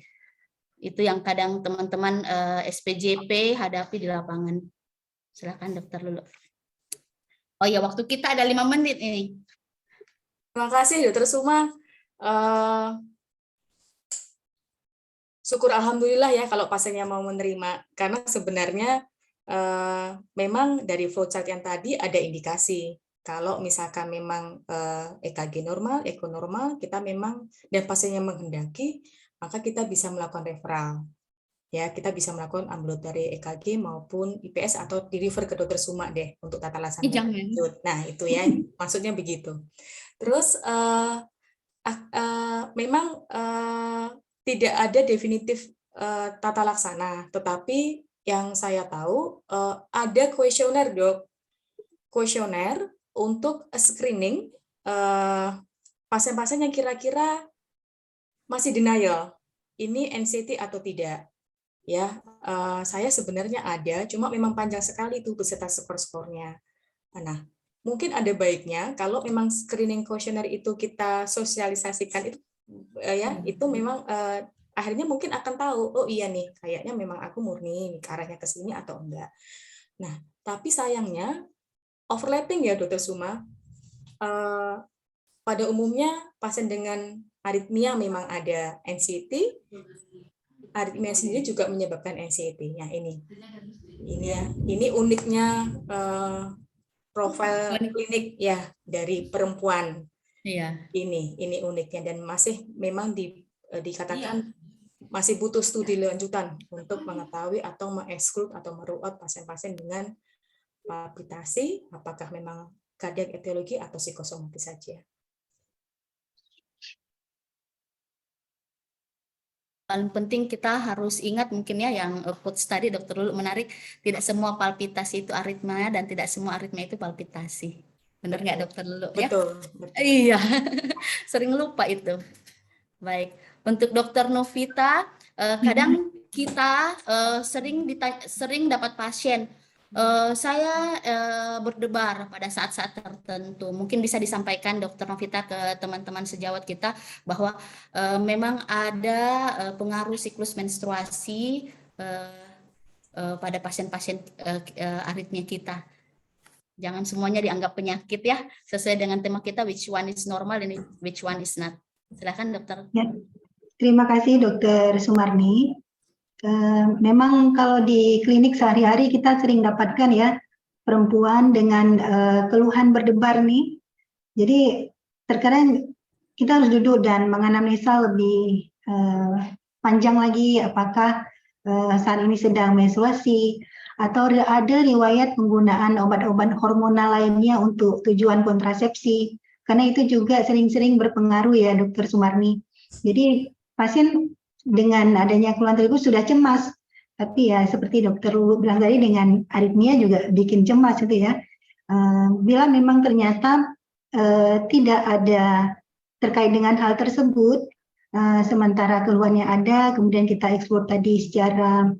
Itu yang kadang teman-teman SPJP hadapi di lapangan. Silakan Dokter Lulu. Oh ya, waktu kita ada 5 menit ini. Terima kasih Dokter Suma. Syukur alhamdulillah ya kalau pasiennya mau menerima, karena sebenarnya memang dari flowchart yang tadi ada indikasi kalau misalkan memang EKG normal, eko normal, kita memang dan pasiennya menghendaki, maka kita bisa melakukan referral. Ya, kita bisa melakukan ambulatory EKG maupun IPS atau di refer ke Dokter Suma deh untuk tata laksana. Nah, itu ya maksudnya begitu. Terus memang tidak ada definitif tata laksana, tetapi yang saya tahu ada kuesioner dok, kuesioner untuk screening pasien-pasien yang kira-kira masih denial, ini NCT atau tidak. Ya, saya sebenarnya ada, cuma memang panjang sekali itu beserta skor-skornya. Nah, mungkin ada baiknya kalau memang screening kuesioner itu kita sosialisasikan itu ya, itu memang akhirnya mungkin akan tahu, oh iya nih, kayaknya memang aku murni nih, arahnya ke sini atau enggak. Nah, tapi sayangnya overlapping ya Dokter Suma. Pada umumnya pasien dengan aritmia memang ada NCT, aritmia sendiri juga menyebabkan NCT. Ya ini ya, ini uniknya profil klinik ya dari perempuan. Iya. Ini uniknya dan masih memang dikatakan masih butuh studi lanjutan untuk mengetahui atau mengeksklud atau meruat pasien-pasien dengan palpitasi, apakah memang kardiak etiologi atau psikosomatis saja. Paling penting kita harus ingat mungkin ya yang quotes tadi Dokter Lulu menarik, tidak semua palpitasi itu aritmia dan tidak semua aritmia itu palpitasi. Benar nggak Dokter Lulu? Betul, ya? betul. Iya, sering lupa itu. Baik, untuk Dokter Novita, kadang kita sering dapat pasien, saya berdebar pada saat-saat tertentu. Mungkin bisa disampaikan Dokter Novita ke teman-teman sejawat kita bahwa memang ada pengaruh siklus menstruasi pada pasien-pasien aritmia kita. Jangan semuanya dianggap penyakit ya, sesuai dengan tema kita which one is normal and which one is not. Silakan dokter. Ya, terima kasih Dokter Sumarni. Memang kalau di klinik sehari-hari kita sering dapatkan ya perempuan dengan keluhan berdebar nih. Jadi terkadang kita harus duduk dan menganamnesa lebih panjang lagi apakah saat ini sedang menstruasi atau ada riwayat penggunaan obat-obat hormonal lainnya untuk tujuan kontrasepsi. karena itu juga sering-sering berpengaruh ya Dokter Sumarni. Jadi pasien dengan adanya keluhan tersebut sudah cemas, tapi ya seperti Dokter Lulu bilang tadi, dengan aritmia juga bikin cemas itu ya. Bila memang ternyata tidak ada terkait dengan hal tersebut, sementara keluhannya ada, kemudian kita eksplor tadi secara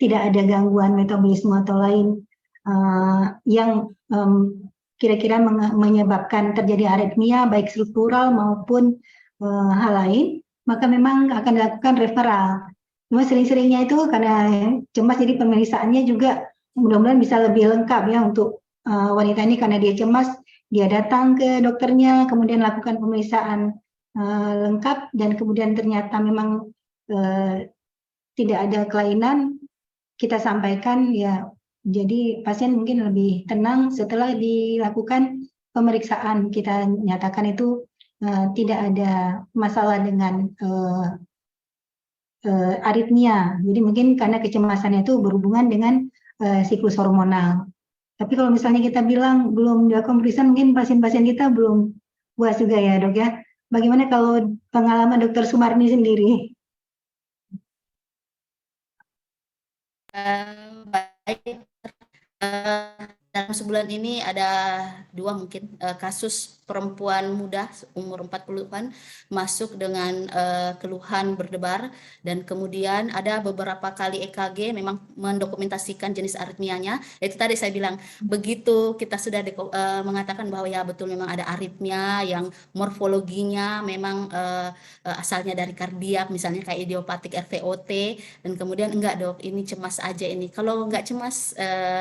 tidak ada gangguan metabolisme atau lain yang kira-kira menyebabkan terjadi aritmia baik struktural maupun hal lain, maka memang akan dilakukan referral. Cuma sering-seringnya itu karena cemas, jadi pemeriksaannya juga mudah-mudahan bisa lebih lengkap ya untuk wanita ini, karena dia cemas, dia datang ke dokternya, kemudian lakukan pemeriksaan lengkap, dan kemudian ternyata memang tidak ada kelainan, kita sampaikan ya. Jadi pasien mungkin lebih tenang setelah dilakukan pemeriksaan, kita nyatakan itu tidak ada masalah dengan aritmia. Jadi mungkin karena kecemasannya itu berhubungan dengan siklus hormonal. Tapi kalau misalnya kita bilang belum dilakukan pemeriksaan, mungkin pasien-pasien kita belum puas juga ya dok ya. Bagaimana kalau pengalaman Dokter Sumarni sendiri? Baik, dalam sebulan ini ada 2 mungkin kasus perempuan muda umur 40-an masuk dengan keluhan berdebar, dan kemudian ada beberapa kali EKG memang mendokumentasikan jenis aritmianya. Itu tadi saya bilang, begitu kita sudah mengatakan bahwa ya betul memang ada aritmia yang morfologinya memang asalnya dari kardiak, misalnya kayak idiopatik RVOT, dan kemudian enggak dok, ini cemas aja ini. Kalau enggak cemas,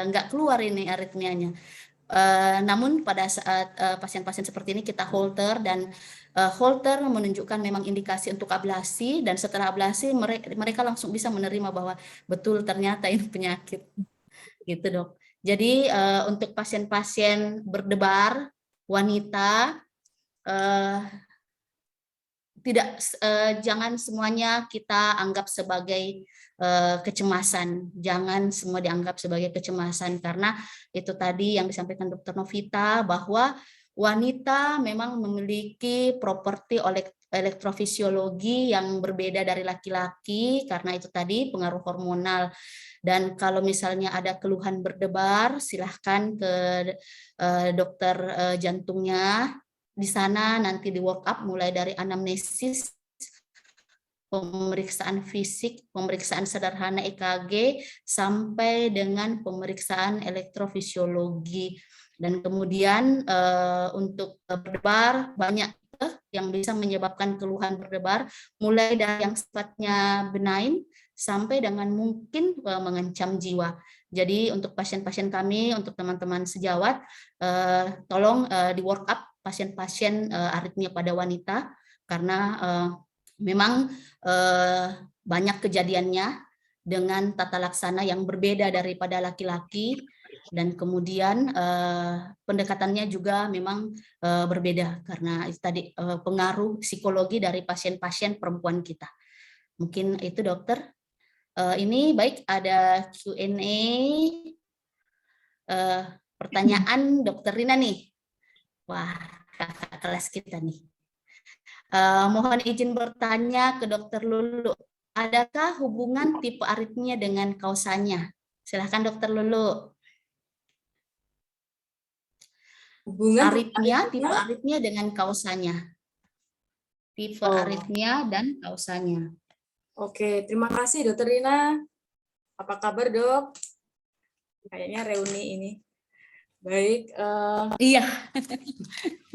enggak keluar ini aritmianya. Namun pada saat pasien-pasien seperti ini kita holter, dan holter menunjukkan memang indikasi untuk ablasi, dan setelah ablasi mereka langsung bisa menerima bahwa betul ternyata ini penyakit, gitu dok. Jadi untuk pasien-pasien berdebar wanita, jangan semuanya kita anggap sebagai kecemasan, jangan semua dianggap sebagai kecemasan, karena itu tadi yang disampaikan Dr. Novita, bahwa wanita memang memiliki properti elektrofisiologi yang berbeda dari laki-laki, karena itu tadi pengaruh hormonal. Dan kalau misalnya ada keluhan berdebar, silahkan ke dokter jantungnya. Di sana nanti di work up mulai dari anamnesis, pemeriksaan fisik, pemeriksaan sederhana EKG, sampai dengan pemeriksaan elektrofisiologi. Dan kemudian untuk berdebar banyak yang bisa menyebabkan keluhan berdebar, mulai dari yang sifatnya benign sampai dengan mungkin mengancam jiwa. Jadi untuk pasien-pasien kami, untuk teman-teman sejawat, tolong di work up pasien-pasien aritmia pada wanita, karena memang banyak kejadiannya dengan tata laksana yang berbeda daripada laki-laki, dan kemudian pendekatannya juga memang berbeda karena itu tadi pengaruh psikologi dari pasien-pasien perempuan kita. Mungkin itu dokter. Ini baik, ada Q&A pertanyaan Dokter Rina nih. Wah, kakak kelas kita nih. Mohon izin bertanya ke Dokter Lulu, adakah hubungan tipe aritmia dengan kausanya? Silahkan Dokter Lulu. Hubungan Aritmia, tipe aritmia dengan kausanya. Tipe aritmia dan kausanya. Oke, terima kasih Dokter Rina. Apa kabar dok? Kayaknya reuni ini. Baik. Iya.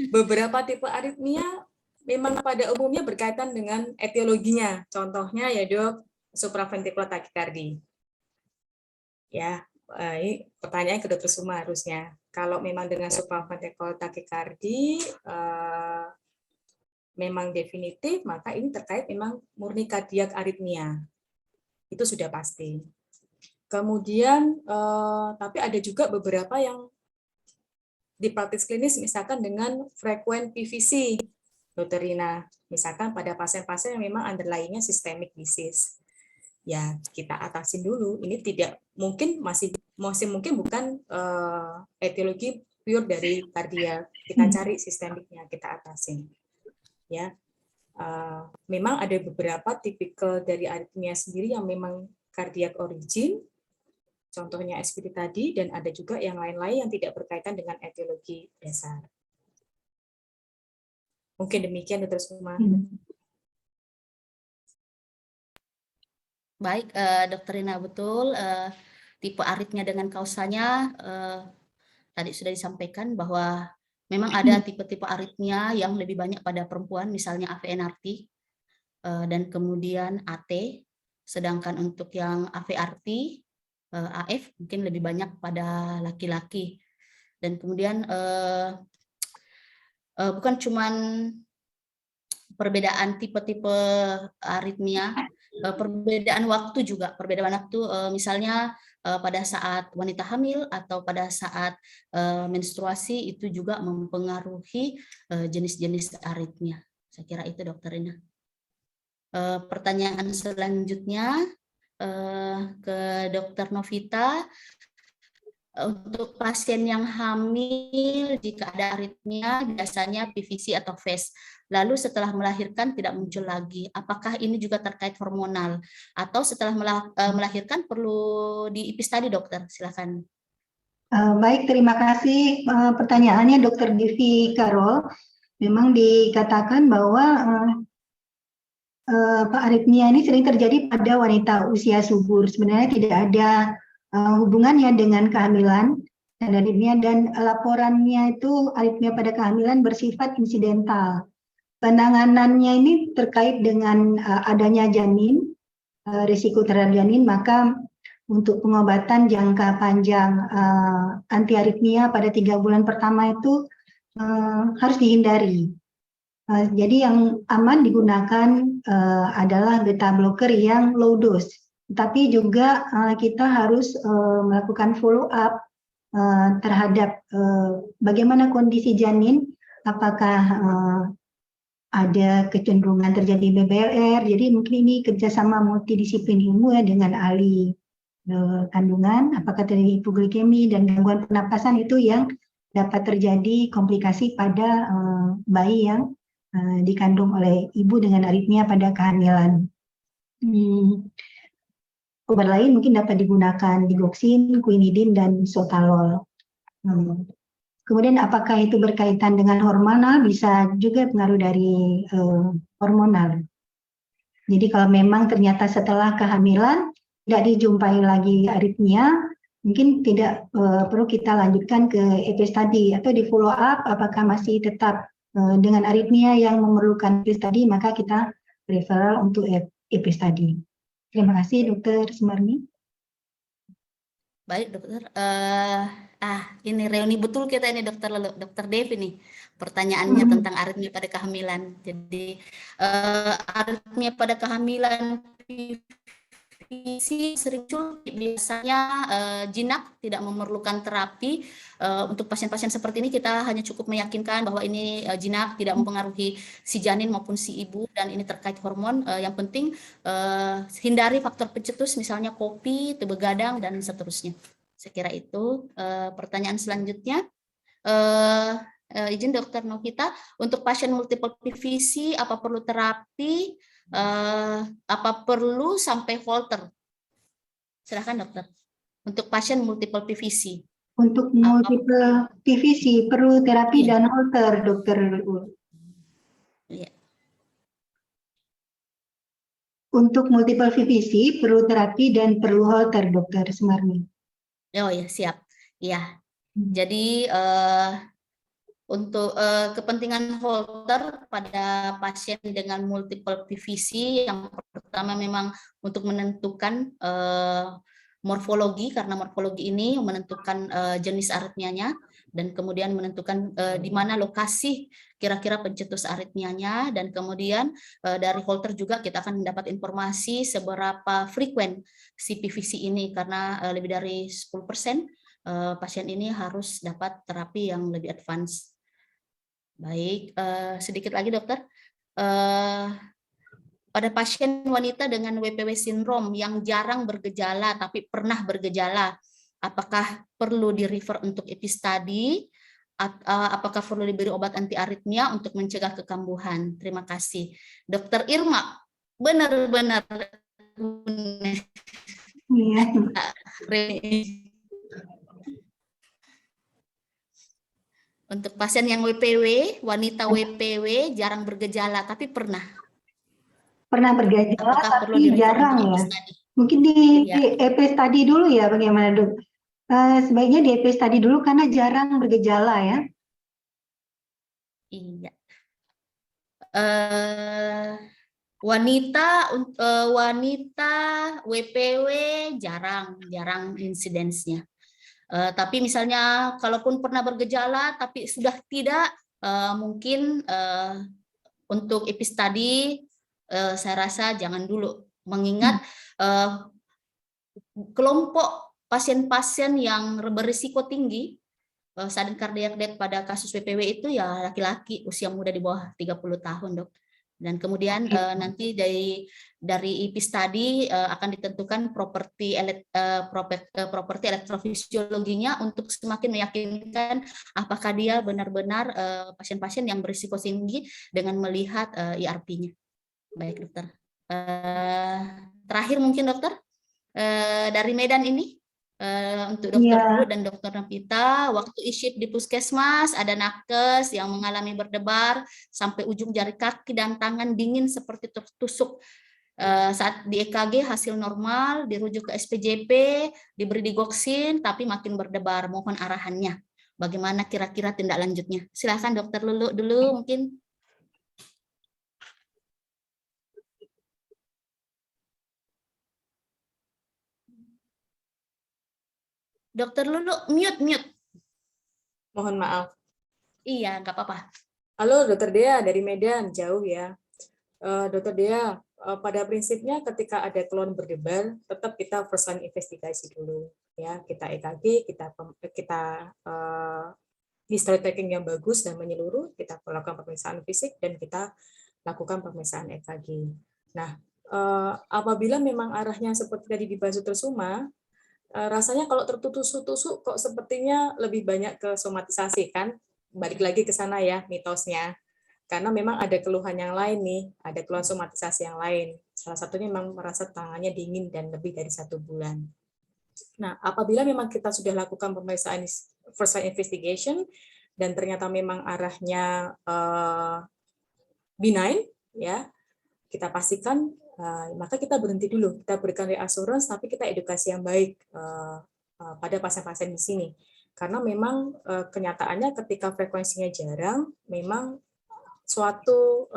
Beberapa tipe aritmia memang pada umumnya berkaitan dengan etiologinya. Contohnya ya dok, supraventricular tachycardia. Ya, ini pertanyaan ke Dokter Suma harusnya. Kalau memang dengan supraventricular tachycardia memang definitif, maka ini terkait memang murni kardiak aritmia. Itu sudah pasti. Kemudian, tapi ada juga beberapa yang di praktis klinis, misalkan dengan frequent PVC, Dokter Rina, misalkan pada pasien-pasien yang memang underlying-nya systemic disease. Ya, kita atasin dulu. Ini tidak mungkin masih mungkin bukan etiologi pure dari kardiak, kita cari sistemiknya, kita atasin. Ya, memang ada beberapa tipikal dari aritmia sendiri yang memang cardiac origin, contohnya SVT tadi, dan ada juga yang lain-lain yang tidak berkaitan dengan etiologi dasar. Mungkin demikian, Dr. Suma. Baik, Dr. Rina, betul. Tipe aritmia dengan kausanya tadi sudah disampaikan bahwa memang ada tipe-tipe aritmia yang lebih banyak pada perempuan, misalnya AVNRT dan kemudian AT, sedangkan untuk yang AVRT, AF mungkin lebih banyak pada laki-laki. Dan kemudian bukan cuman perbedaan tipe-tipe aritmia, perbedaan waktu juga, perbedaan waktu misalnya pada saat wanita hamil atau pada saat menstruasi itu juga mempengaruhi jenis-jenis aritmia. Saya kira itu, Dr. Rina. Pertanyaan selanjutnya ke Dr. Novita. Untuk pasien yang hamil, jika ada aritmia, biasanya PVC atau FACE. Lalu setelah melahirkan tidak muncul lagi. Apakah ini juga terkait hormonal? Atau setelah melahirkan perlu di IPIS tadi, dokter? Silakan. Baik, terima kasih pertanyaannya Dr. Devi Karol. Memang dikatakan bahwa aritmia ini sering terjadi pada wanita usia subur. Sebenarnya tidak ada hubungannya dengan kehamilan dan aritmia, dan laporannya itu aritmia pada kehamilan bersifat insidental. Penanganannya ini terkait dengan adanya janin, risiko terhadap janin, maka untuk pengobatan jangka panjang anti aritmia pada 3 bulan pertama itu harus dihindari. Jadi yang aman digunakan adalah beta blocker yang low dose. Tapi juga kita harus melakukan follow up terhadap bagaimana kondisi janin, apakah ada kecenderungan terjadi BBLR. Jadi mungkin ini kerjasama multidisiplin ilmu ya, dengan ahli kandungan, apakah terjadi hipoglikemi dan gangguan pernapasan itu yang dapat terjadi komplikasi pada bayi yang dikandung oleh ibu dengan aritmia pada kehamilan. Obat lain mungkin dapat digunakan digoxin, quinidin, dan sotalol. Kemudian apakah itu berkaitan dengan hormonal? Bisa juga pengaruh dari hormonal. Jadi kalau memang ternyata setelah kehamilan tidak dijumpai lagi aritmia, mungkin tidak perlu kita lanjutkan ke EPIS tadi, atau di follow up apakah masih tetap dengan aritmia yang memerlukan EPIS tadi, maka kita referral untuk EPIS tadi. Terima kasih, Dr. Sumarni. Baik, dokter. Ini reuni betul kita ini, Dokter Devi nih. Pertanyaannya tentang aritmia pada kehamilan. Jadi aritmia pada kehamilan PVC sering muncul, biasanya jinak, tidak memerlukan terapi. Untuk pasien-pasien seperti ini kita hanya cukup meyakinkan bahwa ini jinak, tidak mempengaruhi si janin maupun si ibu, dan ini terkait hormon. Yang penting hindari faktor pencetus, misalnya kopi, teh begadang, dan seterusnya. Saya kira itu. Pertanyaan selanjutnya, izin Dokter Novita, untuk pasien multiple PVC apa perlu terapi? Apa perlu sampai Holter? Silakan, dokter. Untuk pasien multiple PVC. Untuk multiple PVC perlu terapi dan Holter, dokter. Iya. Untuk multiple PVC perlu terapi dan perlu Holter, Dokter Sumarni. Oh ya, siap. Ya. Jadi untuk kepentingan Holter pada pasien dengan multiple PVC, yang pertama memang untuk menentukan morfologi, karena morfologi ini menentukan jenis aritmianya, dan kemudian menentukan di mana lokasi kira-kira pencetus aritmianya, dan kemudian dari Holter juga kita akan mendapat informasi seberapa frekuen si PVC ini, karena lebih dari 10% pasien ini harus dapat terapi yang lebih advance. Baik, sedikit lagi dokter. Pada pasien wanita dengan WPW sindrom yang jarang bergejala tapi pernah bergejala, apakah perlu di-refer untuk EPIS tadi apakah perlu diberi obat anti aritmia untuk mencegah kekambuhan? Terima kasih. Dokter Irma, benar-benar Iya. untuk pasien yang WPW, wanita WPW jarang bergejala, tapi pernah bergejala apakah perlu tapi direkomendasi jarang ya. study? Mungkin di Iya. EP study dulu ya, bagaimana Dok? Sebaiknya di EP study dulu karena jarang bergejala ya. Iya. Wanita WPW jarang insidensnya. Tapi misalnya kalaupun pernah bergejala tapi sudah tidak, mungkin untuk EP study saya rasa jangan dulu, mengingat kelompok pasien-pasien yang berisiko tinggi sudden cardiac death pada kasus WPW itu ya laki-laki usia muda di bawah 30 tahun, Dok. Dan kemudian nanti dari EP study akan ditentukan properti elektrofisiologinya untuk semakin meyakinkan apakah dia benar-benar pasien-pasien yang berisiko tinggi dengan melihat IRP-nya. Baik, dokter. Terakhir mungkin dokter dari Medan ini. Untuk dokter Lulu dan dokter Novita, waktu isi di puskesmas ada nakes yang mengalami berdebar sampai ujung jari kaki dan tangan dingin seperti tertusuk. Saat di EKG hasil normal, dirujuk ke SPJP, diberi digoxin tapi makin berdebar. Mohon arahannya. Bagaimana kira-kira tindak lanjutnya? Silakan dokter Lulu dulu mungkin. Dokter Lulu, mute. Mohon maaf. Iya, nggak apa-apa. Halo, Dokter Dea dari Medan, jauh ya. Dokter Dea, pada prinsipnya ketika ada keluhan berdebar, tetap kita first line investigasi dulu. Ya, kita EKG, kita history taking yang bagus dan menyeluruh, kita melakukan pemeriksaan fisik dan kita lakukan pemeriksaan EKG. Nah, apabila memang arahnya seperti tadi di vasotersuma, rasanya kalau tertusuk-tusuk kok sepertinya lebih banyak ke somatisasi kan, balik lagi ke sana ya mitosnya, karena memang ada keluhan yang lain nih, ada keluhan somatisasi yang lain, salah satunya memang merasa tangannya dingin dan lebih dari 1 bulan. Nah, apabila memang kita sudah lakukan pemeriksaan first line investigation dan ternyata memang arahnya benign, ya kita pastikan, maka kita berhenti dulu, kita berikan reassurance, tapi kita edukasi yang baik pada pasien-pasien di sini. Karena memang kenyataannya ketika frekuensinya jarang, memang suatu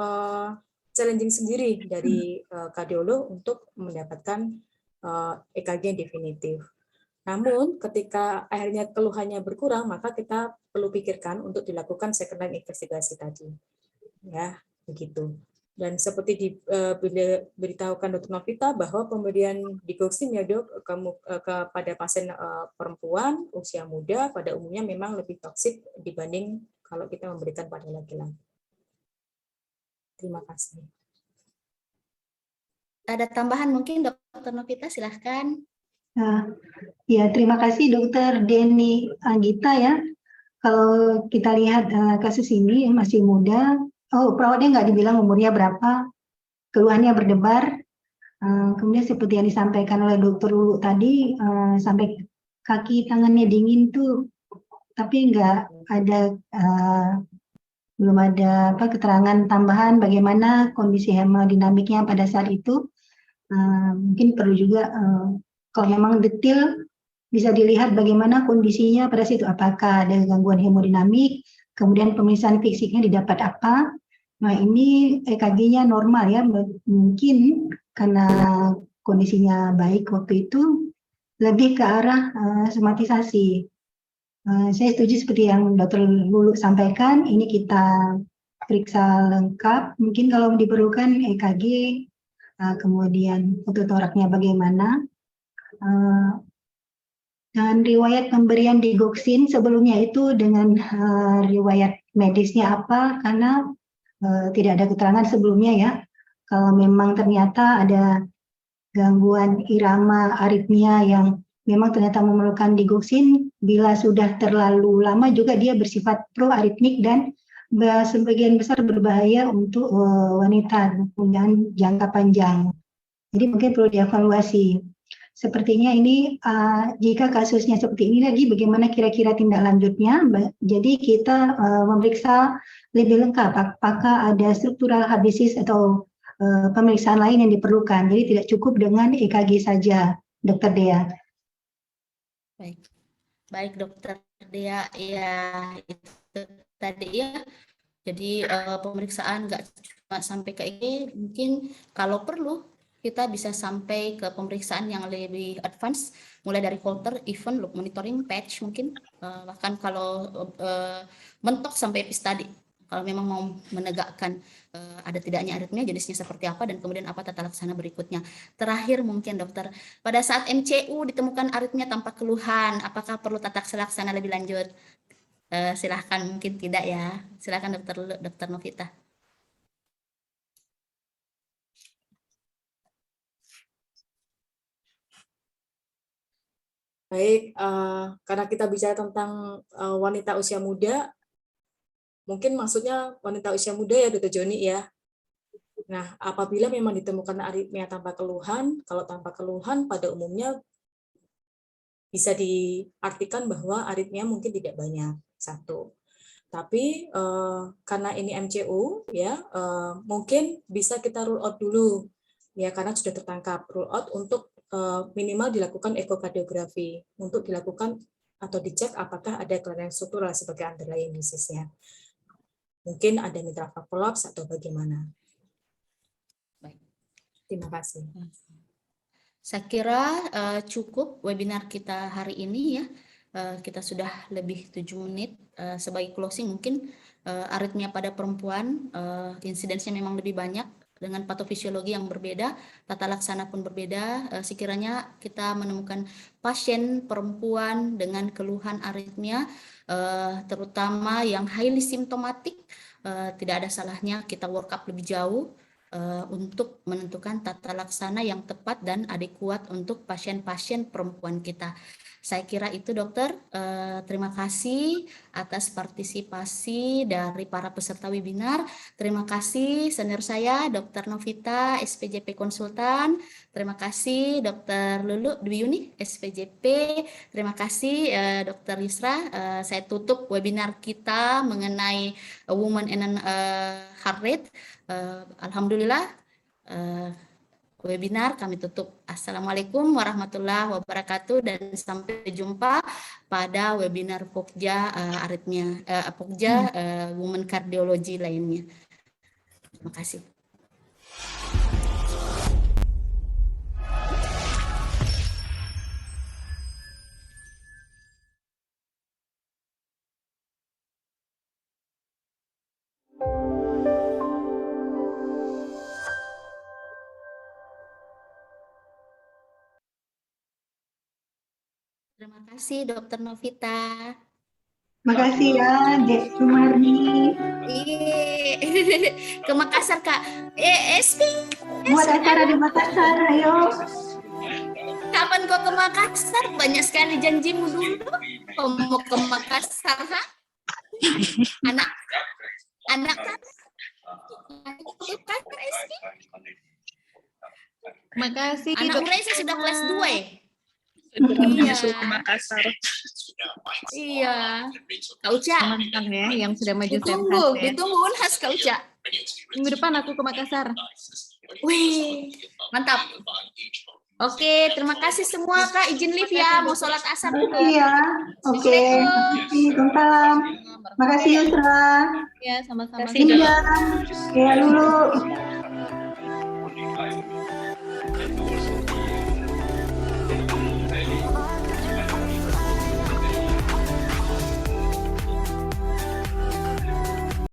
challenging sendiri dari kardiolog untuk mendapatkan EKG yang definitif. Namun ketika akhirnya keluhannya berkurang, maka kita perlu pikirkan untuk dilakukan second line investigasi tadi. Ya, begitu. Dan seperti diberitahukan Dr. Novita bahwa pemberian digoxin ya Dok kepada pasien perempuan usia muda pada umumnya memang lebih toksik dibanding kalau kita memberikan pada laki-laki. Terima kasih. Ada tambahan mungkin Dr. Novita, silahkan. Ya, terima kasih Dokter Denny Anggita ya. Kalau kita lihat kasus ini masih muda. Perawatnya nggak dibilang umurnya berapa, keluhannya berdebar, kemudian seperti yang disampaikan oleh Dokter Lulu tadi, sampai kaki tangannya dingin tuh, tapi nggak ada, belum ada keterangan tambahan bagaimana kondisi hemodinamiknya pada saat itu. Mungkin perlu juga kalau memang detail bisa dilihat bagaimana kondisinya pada situ, apakah ada gangguan hemodinamik, kemudian pemeriksaan fisiknya didapat apa. Nah, ini EKG-nya normal ya, mungkin karena kondisinya baik waktu itu, lebih ke arah somatisasi. Saya setuju seperti yang Dr. Lulu sampaikan, ini kita periksa lengkap, mungkin kalau diperlukan EKG, kemudian fototoraknya bagaimana, dan riwayat pemberian digoxin sebelumnya itu dengan riwayat medisnya apa, karena tidak ada keterangan sebelumnya ya. Kalau memang ternyata ada gangguan irama aritmia yang memang ternyata memerlukan digoxin. Bila sudah terlalu lama juga dia bersifat proaritmik dan sebagian besar berbahaya untuk wanita dengan jangka panjang. Jadi mungkin perlu dievaluasi. Sepertinya ini jika kasusnya seperti ini lagi, bagaimana kira-kira tindak lanjutnya? Jadi kita memeriksa lebih lengkap apakah ada struktural heart disease atau pemeriksaan lain yang diperlukan. Jadi tidak cukup dengan EKG saja, Dokter Dea. Baik Dokter Dea, ya itu tadi ya. Jadi pemeriksaan nggak cuma sampai ke EKG, mungkin kalau perlu kita bisa sampai ke pemeriksaan yang lebih advance, mulai dari Holter, even loop monitoring, patch mungkin, bahkan kalau mentok sampai epistudy. Kalau memang mau menegakkan ada tidaknya aritmia, jenisnya seperti apa, dan kemudian apa tata laksana berikutnya. Terakhir mungkin dokter, pada saat MCU ditemukan aritmia tanpa keluhan, apakah perlu tata laksana lebih lanjut? Silahkan, mungkin tidak ya. Silahkan dokter Novita. Baik, karena kita bicara tentang wanita usia muda, mungkin maksudnya wanita usia muda ya Dr. Joni ya. Nah, apabila memang ditemukan aritmia tanpa keluhan, kalau tanpa keluhan pada umumnya bisa diartikan bahwa aritmia mungkin tidak banyak, satu. Tapi karena ini MCU ya, mungkin bisa kita rule out dulu ya, karena sudah tertangkap. Rule out untuk minimal dilakukan ekokardiografi untuk dilakukan atau dicek apakah ada kelainan struktural sebagai underlying disease-nya. Mungkin ada mitral valve collapse atau bagaimana. Baik. Terima kasih. Saya kira cukup webinar kita hari ini ya. Kita sudah lebih 7 menit. Sebagai closing mungkin aritmia pada perempuan insidensinya memang lebih banyak dengan patofisiologi yang berbeda, tata laksana pun berbeda. Sekiranya kita menemukan pasien perempuan dengan keluhan aritmia, terutama yang highly simptomatik, tidak ada salahnya kita work up lebih jauh untuk menentukan tata laksana yang tepat dan adekuat untuk pasien-pasien perempuan kita. Saya kira itu dokter. Terima kasih atas partisipasi dari para peserta webinar. Terima kasih senior saya Dr. Novita, SPJP Konsultan. Terima kasih Dr. Lulu Dwi Yuni, SPJP. Terima kasih Dr. Yusra. Saya tutup webinar kita mengenai woman and heart rate. Alhamdulillah. Webinar kami tutup. Assalamualaikum warahmatullahi wabarakatuh dan sampai jumpa pada webinar Pokja aritmia, Pokja Women Cardiology lainnya. Terima kasih. Terima kasih Dr. Novita. Terima kasih ya Dek Sumarni. Ke Makassar Kak. SP. Buat acara di Makassar, ayo. Kapan kau ke Makassar? Banyak sekali janjimu dulu. Kau mau ke Makassar, ha? Anak kan? Makasih. Anak Malaysia sudah kelas 2 ya? Iya. Ke Makassar. Iya. Kak Uca. Teman-teman ya yang sudah maju Ditunggu, ya. ditunggu Unhas Kak Uca. Minggu depan aku ke Makassar. Wih, mantap. Oke, terima kasih semua Kak. Izin live ya, mau sholat asar dulu. Iya, oke. Waalaikumsalam. Makasih Yusra. Ya, sama-sama. Iya, ya dulu. I